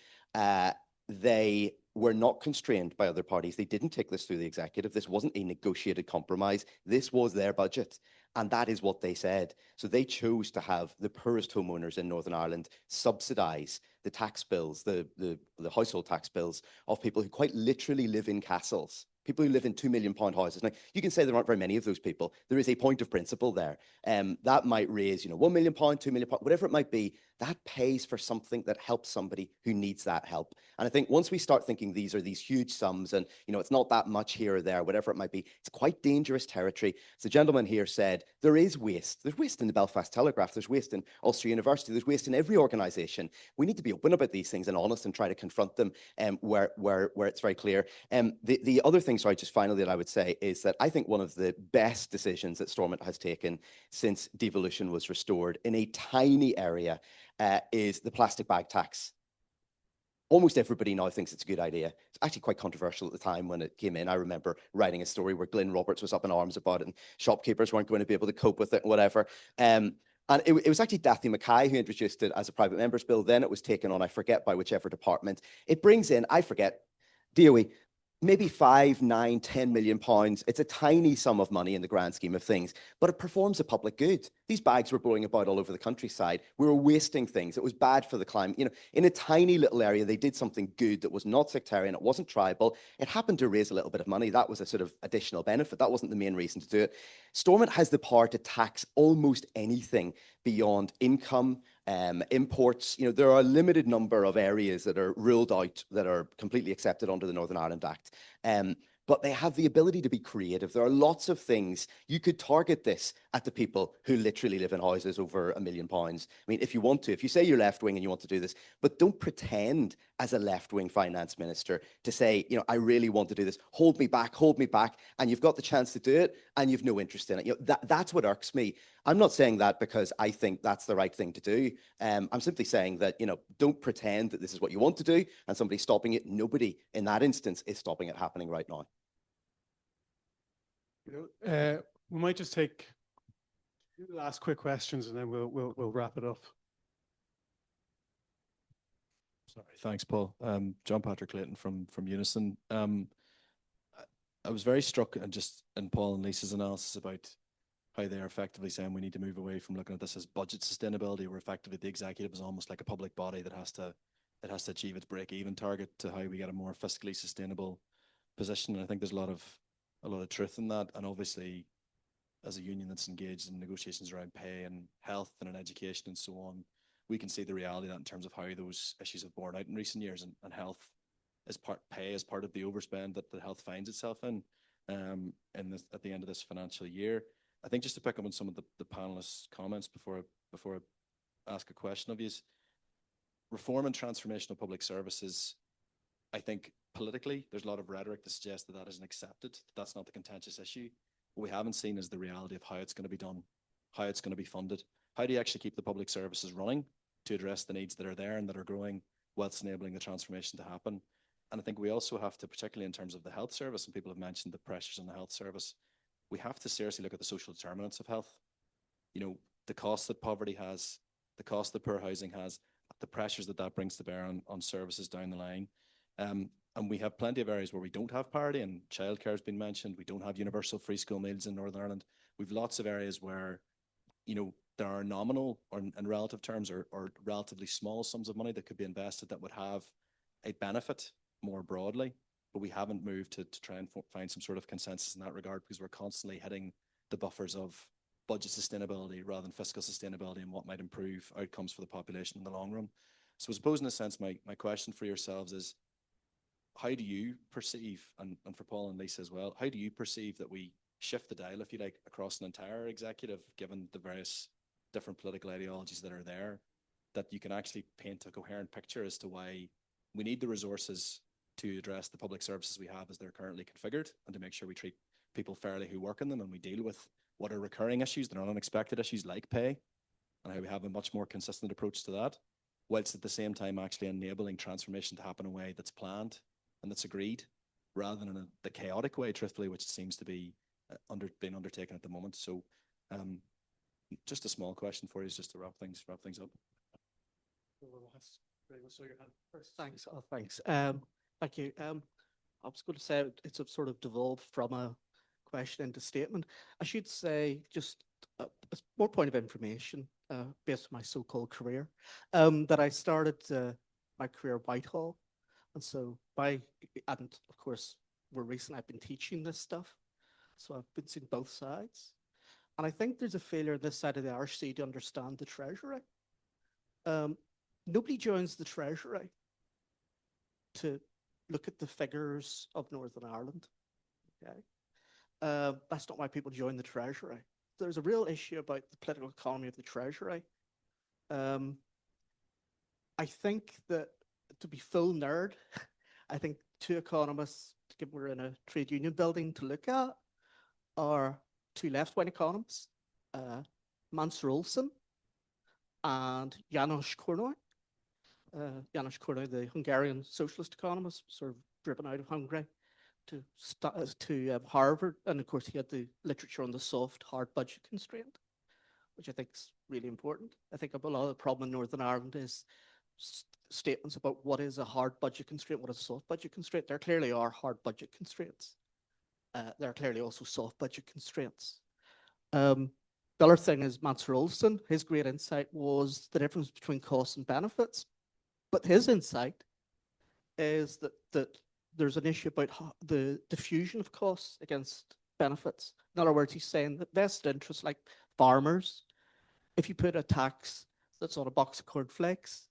they were not constrained by other parties. They didn't take this through the executive. This wasn't a negotiated compromise. This was their budget. And that is what they said. So they chose to have the poorest homeowners in Northern Ireland subsidise the tax bills, the household tax bills of people who quite literally live in castles. People who live in £2 million houses. Now, you can say there aren't very many of those people. There is a point of principle there. That might raise, £1 million, £2 million, whatever it might be. That pays for something that helps somebody who needs that help. And I think once we start thinking these are these huge sums and, it's not that much here or there, whatever it might be, it's quite dangerous territory. As the gentleman here said, there is waste. There's waste in the Belfast Telegraph. There's waste in Ulster University. There's waste in every organisation. We need to be open about these things and honest and try to confront them where it's very clear. The other thing, sorry, just finally that I would say is that I think one of the best decisions that Stormont has taken since devolution was restored in a tiny area is the plastic bag tax. Almost everybody now thinks it's a good idea. It's actually quite controversial at the time when it came in. I remember writing a story where Glyn Roberts was up in arms about it and shopkeepers weren't going to be able to cope with it and whatever. And it was actually Dathny Mackay who introduced it as a private member's bill. Then it was taken on, I forget by whichever department. It brings in, I forget, DOE, maybe 5, 9, 10 million pounds. It's a tiny sum of money in the grand scheme of things, but it performs a public good. These bags were blowing about all over the countryside. We were wasting things. It was bad for the climate. In a tiny little area, they did something good that was not sectarian. It wasn't tribal. It happened to raise a little bit of money. That was a sort of additional benefit. That wasn't the main reason to do it. Stormont has the power to tax almost anything beyond income, imports. There are a limited number of areas that are ruled out that are completely accepted under the Northern Ireland Act. But they have the ability to be creative. There are lots of things. You could target this at the people who literally live in houses over £1 million. I mean, if you want to, if you say you're left-wing and you want to do this, but don't pretend as a left-wing finance minister to say, I really want to do this. Hold me back, and you've got the chance to do it and you've no interest in it. That's what irks me. I'm not saying that because I think that's the right thing to do. I'm simply saying that, don't pretend that this is what you want to do and somebody's stopping it. Nobody in that instance is stopping it happening right now. We might just take the last quick questions and then we'll wrap it up. Sorry, thanks, Paul. John Patrick Clayton from Unison. I was very struck and just in Paul and Lisa's analysis about how they're effectively saying we need to move away from looking at this as budget sustainability, where effectively the executive is almost like a public body that has to achieve its break-even target, to how we get a more fiscally sustainable position. And I think there's a lot of truth in that. And obviously, as a union that's engaged in negotiations around pay and health and in education and so on, we can see the reality of that in terms of how those issues have borne out in recent years, and health is pay as part of the overspend that the health finds itself in at the end of this financial year. I think just to pick up on some of the panelists' comments before I ask a question of you, reform and transformation of public services, I think politically there's a lot of rhetoric to suggest that isn't accepted, that's not the contentious issue. What we haven't seen is the reality of how it's going to be done, how it's going to be funded. How do you actually keep the public services running to address the needs that are there and that are growing, whilst enabling the transformation to happen? And I think we also have to, particularly in terms of the health service, and people have mentioned the pressures on the health service, we have to seriously look at the social determinants of health. You know, the cost that poverty has, the cost that poor housing has, the pressures that brings to bear on services down the line. And we have plenty of areas where we don't have parity, and childcare has been mentioned. We don't have universal free school meals in Northern Ireland. We've lots of areas where, you know, there are nominal or in relative terms or relatively small sums of money that could be invested that would have a benefit more broadly, but we haven't moved to try and find some sort of consensus in that regard, because we're constantly hitting the buffers of budget sustainability rather than fiscal sustainability and what might improve outcomes for the population in the long run. So I suppose in a sense, my question for yourselves is, how do you perceive, and for Paul and Lisa as well, how do you perceive that we shift the dial, if you like, across an entire executive, given the various different political ideologies that are there, that you can actually paint a coherent picture as to why we need the resources to address the public services we have as they're currently configured, and to make sure we treat people fairly who work in them, and we deal with what are recurring issues that are unexpected issues like pay, and how we have a much more consistent approach to that, whilst at the same time actually enabling transformation to happen in a way that's planned and that's agreed, rather than in the chaotic way, truthfully, which seems to be being undertaken at the moment. So just a small question for you, just to wrap things up. Thanks. Oh, thanks. Thank you. I was going to say it's a sort of devolved from a question into statement. I should say, just a more point of information based on my so-called career, that I started my career at Whitehall. And so and of course, more recently I've been teaching this stuff. So I've been seeing both sides. And I think there's a failure on this side of the RC to understand the Treasury. Nobody joins the Treasury to look at the figures of Northern Ireland. Okay, that's not why people join the Treasury. There's a real issue about the political economy of the Treasury. I think that, to be full nerd, I think two economists, given we're in a trade union building, to look at are two left-wing economists, Mansur Olsen and János Kornoy. János Kornoy, the Hungarian socialist economist, sort of driven out of Hungary to Harvard. And of course, he had the literature on the soft, hard budget constraint, which I think is really important. I think a lot of the problem in Northern Ireland is statements about what is a hard budget constraint, what is a soft budget constraint. There clearly are hard budget constraints. There are clearly also soft budget constraints. The other thing is Mansur Olsen, his great insight was the difference between costs and benefits. But his insight is that there's an issue about the diffusion of costs against benefits. In other words, he's saying that vested interests like farmers, if you put a tax that's on a box of cornflakes,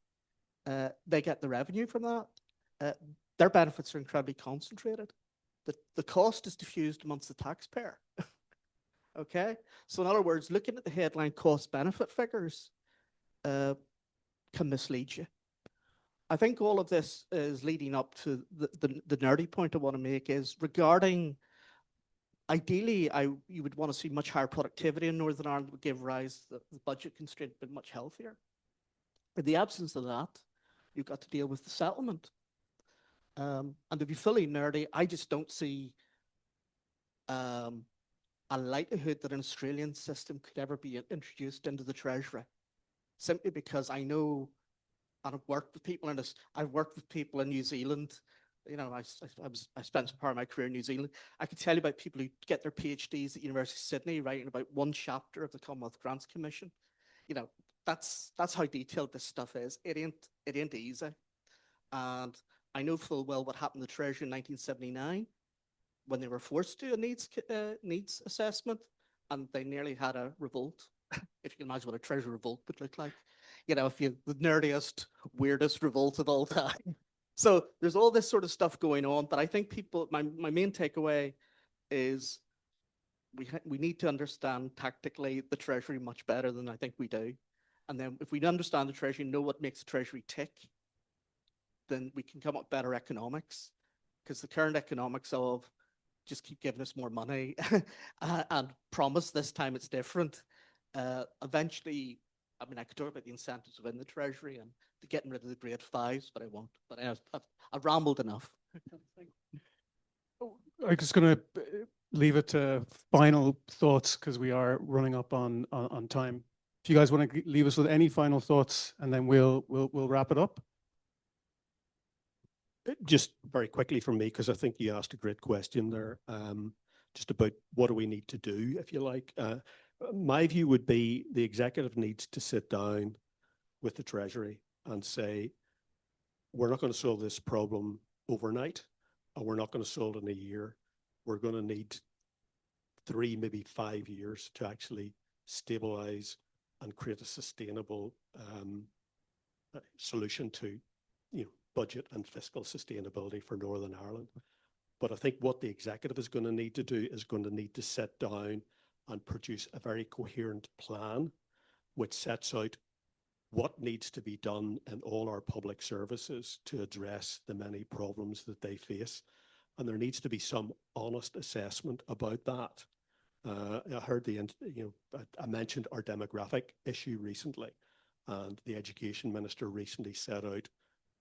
they get the revenue from that. Their benefits are incredibly concentrated. The cost is diffused amongst the taxpayer. Okay, so in other words, looking at the headline cost-benefit figures can mislead you. I think all of this is leading up to the nerdy point I want to make is regarding, ideally, you would want to see much higher productivity in Northern Ireland, would give rise to the budget constraint, but much healthier. In the absence of that, you've got to deal with the settlement. And to be fully nerdy, I just don't see a likelihood that an Australian system could ever be introduced into the Treasury, simply because I know, and I've worked with people in this, I've worked with people in New Zealand You know, I spent some part of my career in New Zealand. I could tell you about people who get their PhDs at University of Sydney writing about one chapter of the Commonwealth Grants Commission. You know, that's how detailed this stuff is. It ain't easy. And I know full well what happened to the Treasury in 1979 when they were forced to do a needs assessment, and they nearly had a revolt. If you can imagine what a Treasury revolt would look like. You know, if you the nerdiest, weirdest revolt of all time. So there's all this sort of stuff going on, but I think people, my main takeaway is we need to understand tactically the Treasury much better than I think we do. And then if we understand the Treasury, know what makes the Treasury tick, then we can come up with better economics. Because the current economics of just keep giving us more money and promise this time it's different. Eventually, I mean, I could talk about the incentives within the Treasury and getting rid of the grade fives, but I won't. But I've rambled enough. I'm just going to leave it to final thoughts because we are running up on time. If you guys want to leave us with any final thoughts, and then we'll wrap it up. Just very quickly from me, because I think you asked a great question there, just about what do we need to do, if you like. My view would be the executive needs to sit down with the Treasury and say, we're not going to solve this problem overnight, and we're not going to solve it in a year. We're going to need 3, maybe 5 years to actually stabilize and create a sustainable solution to, budget and fiscal sustainability for Northern Ireland. But I think what the executive is going to need to do is going to need to sit down and produce a very coherent plan which sets out what needs to be done in all our public services to address the many problems that they face. And there needs to be some honest assessment about that. I heard I mentioned our demographic issue recently, and the education minister recently set out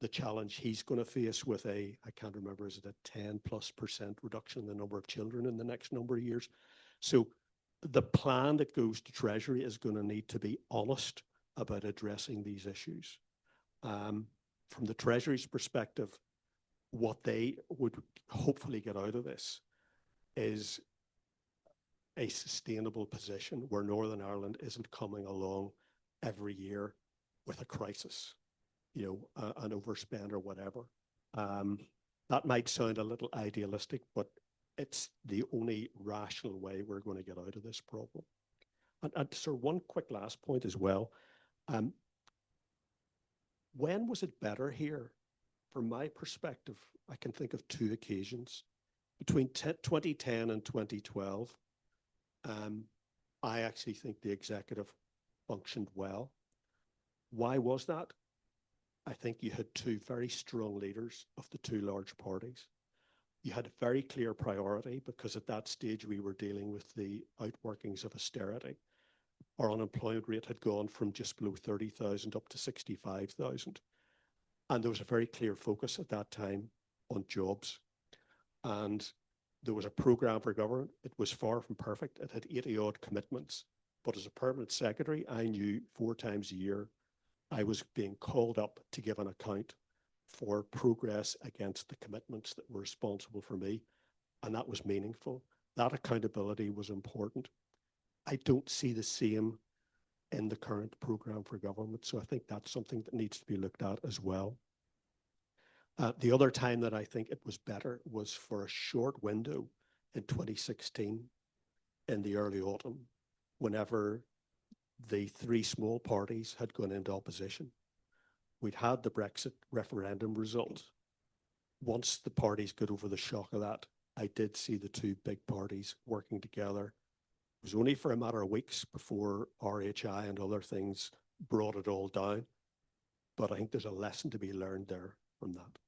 the challenge he's going to face with I can't remember, is it a 10+% reduction in the number of children in the next number of years? So the plan that goes to Treasury is going to need to be honest about addressing these issues. From the Treasury's perspective, what they would hopefully get out of this is a sustainable position where Northern Ireland isn't coming along every year with a crisis, an overspend or whatever. That might sound a little idealistic, but it's the only rational way we're going to get out of this problem. And so one quick last point as well. When was it better here? From my perspective, I can think of 2 occasions. Between 2010 and 2012, I actually think the executive functioned well. Why was that? I think you had 2 very strong leaders of the 2 large parties. You had a very clear priority because at that stage we were dealing with the outworkings of austerity. Our unemployment rate had gone from just below 30,000 up to 65,000. And there was a very clear focus at that time on jobs. And there was a programme for government. It was far from perfect. It had 80-odd commitments. But as a permanent secretary, I knew 4 times a year I was being called up to give an account for progress against the commitments that were responsible for me. And that was meaningful. That accountability was important. I don't see the same in the current programme for government. So I think that's something that needs to be looked at as well. The other time that I think it was better was for a short window in 2016 in the early autumn, whenever the 3 small parties had gone into opposition. We'd had the Brexit referendum result. Once the parties got over the shock of that, I did see the 2 big parties working together. It was only for a matter of weeks before RHI and other things brought it all down. But I think there's a lesson to be learned there from that.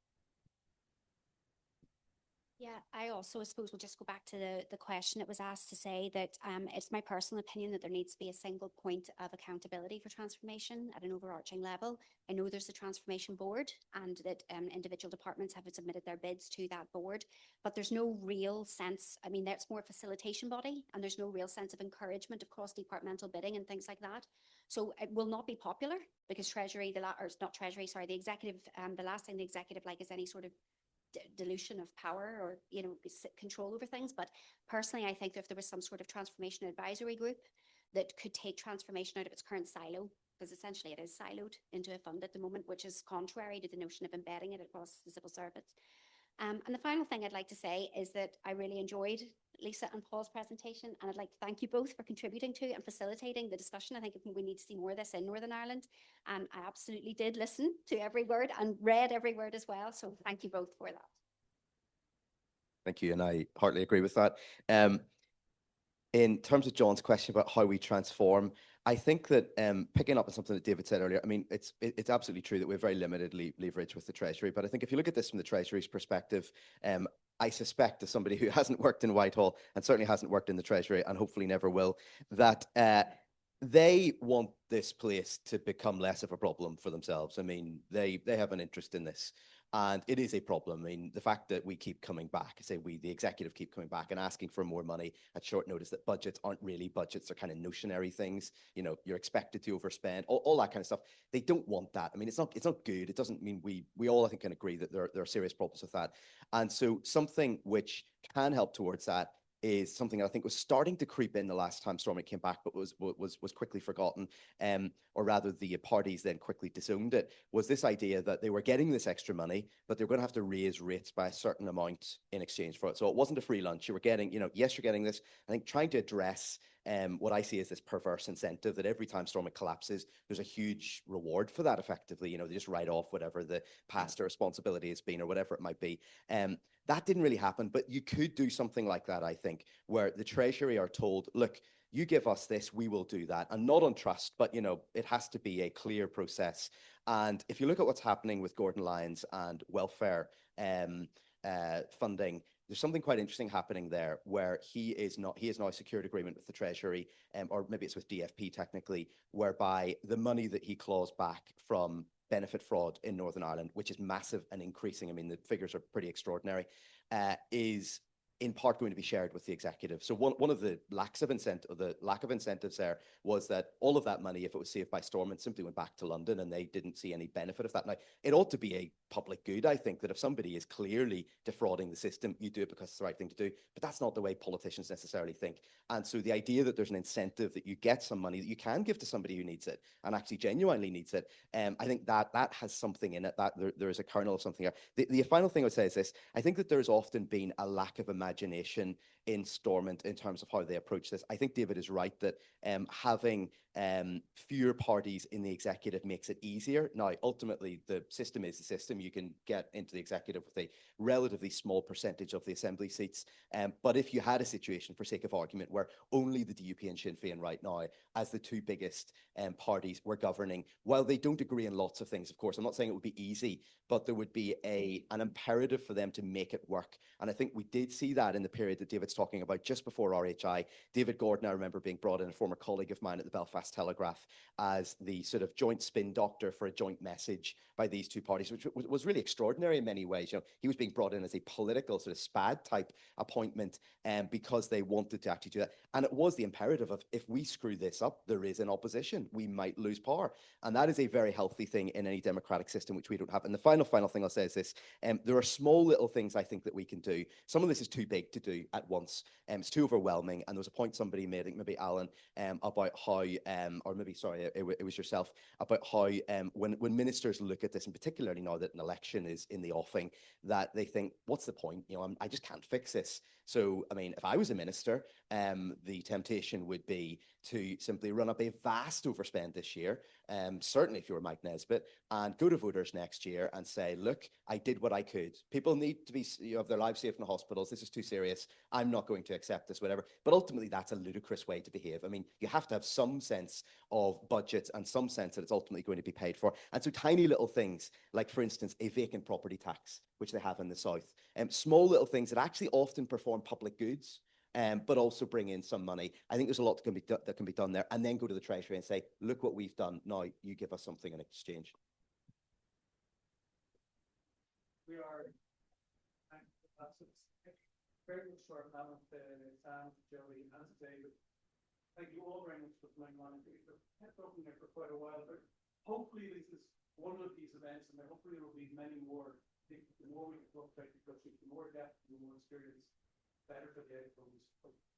Yeah, I also, I suppose we'll just go back to the question that was asked to say that it's my personal opinion that there needs to be a single point of accountability for transformation at an overarching level. I know there's a transformation board and that individual departments have submitted their bids to that board, but there's no real sense, I mean, that's more a facilitation body and there's no real sense of encouragement of cross-departmental bidding and things like that. So it will not be popular because Treasury, the executive, the last thing the executive like is any sort of dilution of power or, control over things. But personally, I think if there was some sort of transformation advisory group that could take transformation out of its current silo, because essentially it is siloed into a fund at the moment, which is contrary to the notion of embedding it across the civil service. And the final thing I'd like to say is that I really enjoyed Lisa and Paul's presentation, and I'd like to thank you both for contributing to and facilitating the discussion. I think we need to see more of this in Northern Ireland, and I absolutely did listen to every word and read every word as well, so thank you both for that. Thank you, and I heartily agree with that. In terms of John's question about how we transform, I think that picking up on something that David said earlier, I mean, it's absolutely true that we're very limited leverage with the Treasury. But I think if you look at this from the Treasury's perspective, I suspect, as somebody who hasn't worked in Whitehall and certainly hasn't worked in the Treasury and hopefully never will, that they want this place to become less of a problem for themselves. I mean, they have an interest in this. And it is a problem. I mean, the fact that we keep coming back, say the executive keep coming back and asking for more money at short notice, that budgets aren't really budgets, they're kind of notionary things. You're expected to overspend, all that kind of stuff. They don't want that. I mean, it's not good. It doesn't mean we all, I think, can agree that there are serious problems with that. And so something which can help towards that is something that I think was starting to creep in the last time Stormont came back, but was quickly forgotten, or rather the parties then quickly disowned it, was this idea that they were getting this extra money, but they were going to have to raise rates by a certain amount in exchange for it. So it wasn't a free lunch. You were getting, yes, you're getting this. I think trying to address what I see as this perverse incentive that every time Stormont collapses, there's a huge reward for that effectively. They just write off whatever the past responsibility has been or whatever it might be. That didn't really happen, but you could do something like that, I think, where the Treasury are told, look, you give us this, we will do that. And not on trust, but, it has to be a clear process. And if you look at what's happening with Gordon Lyons and welfare funding, there's something quite interesting happening there where he has now a secured agreement with the Treasury, or maybe it's with DFP technically, whereby the money that he claws back from benefit fraud in Northern Ireland, which is massive and increasing, I mean, the figures are pretty extraordinary, is in part going to be shared with the executive. So one of the lack of incentives there was that all of that money, if it was saved by Stormont, simply went back to London and they didn't see any benefit of that. Now, it ought to be a public good, I think, that if somebody is clearly defrauding the system, you do it because it's the right thing to do. But that's not the way politicians necessarily think. And so the idea that there's an incentive that you get some money that you can give to somebody who needs it and actually genuinely needs it, I think that has something in it, that there is a kernel of something there. The final thing I would say is this: I think that there's often been a lack of imagination in Stormont in terms of how they approach this. I think David is right that having fewer parties in the executive makes it easier. Now, ultimately, the system is the system. You can get into the executive with a relatively small percentage of the assembly seats. But if you had a situation, for sake of argument, where only the DUP and Sinn Féin right now, as the two biggest parties, were governing, while they don't agree in lots of things, of course, I'm not saying it would be easy, but there would be an imperative for them to make it work. And I think we did see that in the period that David's talking about just before RHI. David Gordon, I remember being brought in, a former colleague of mine at the Belfast Telegraph, as the sort of joint spin doctor for a joint message by these two parties, which was really extraordinary in many ways. He was being brought in as a political sort of SPAD type appointment because they wanted to actually do that. And it was the imperative of, if we screw this up, there is an opposition. We might lose power. And that is a very healthy thing in any democratic system, which we don't have. And the final thing I'll say is this: there are small little things I think that we can do. Some of this is too big to do at once. It's too overwhelming. And there was a point somebody made, I think maybe Alan, about how, or maybe, sorry, it was yourself, about how when ministers look at this, and particularly now that an election is in the offing, that they think, what's the point? I just can't fix this. So, I mean, if I was a minister, the temptation would be to simply run up a vast overspend this year, certainly if you were Mike Nesbitt, and go to voters next year and say, look, I did what I could. People need to be, have their lives safe in the hospitals. This is too serious. I'm not going to accept this, whatever. But ultimately, that's a ludicrous way to behave. I mean, you have to have some sense of budgets and some sense that it's ultimately going to be paid for. And so tiny little things, like, for instance, a vacant property tax, which they have in the South, small little things that actually often perform public goods, but also bring in some money. I think there's a lot that can be done there, and then go to the Treasury and say, look what we've done. Now you give us something in exchange. We are very much short now with Sam, Joey, and David. Thank you all very much for coming on. We've kept open there for quite a while, but hopefully this is one of these events, and hopefully there will be many more think the more we can talk technical, the more depth, the more experience, better for the outcomes.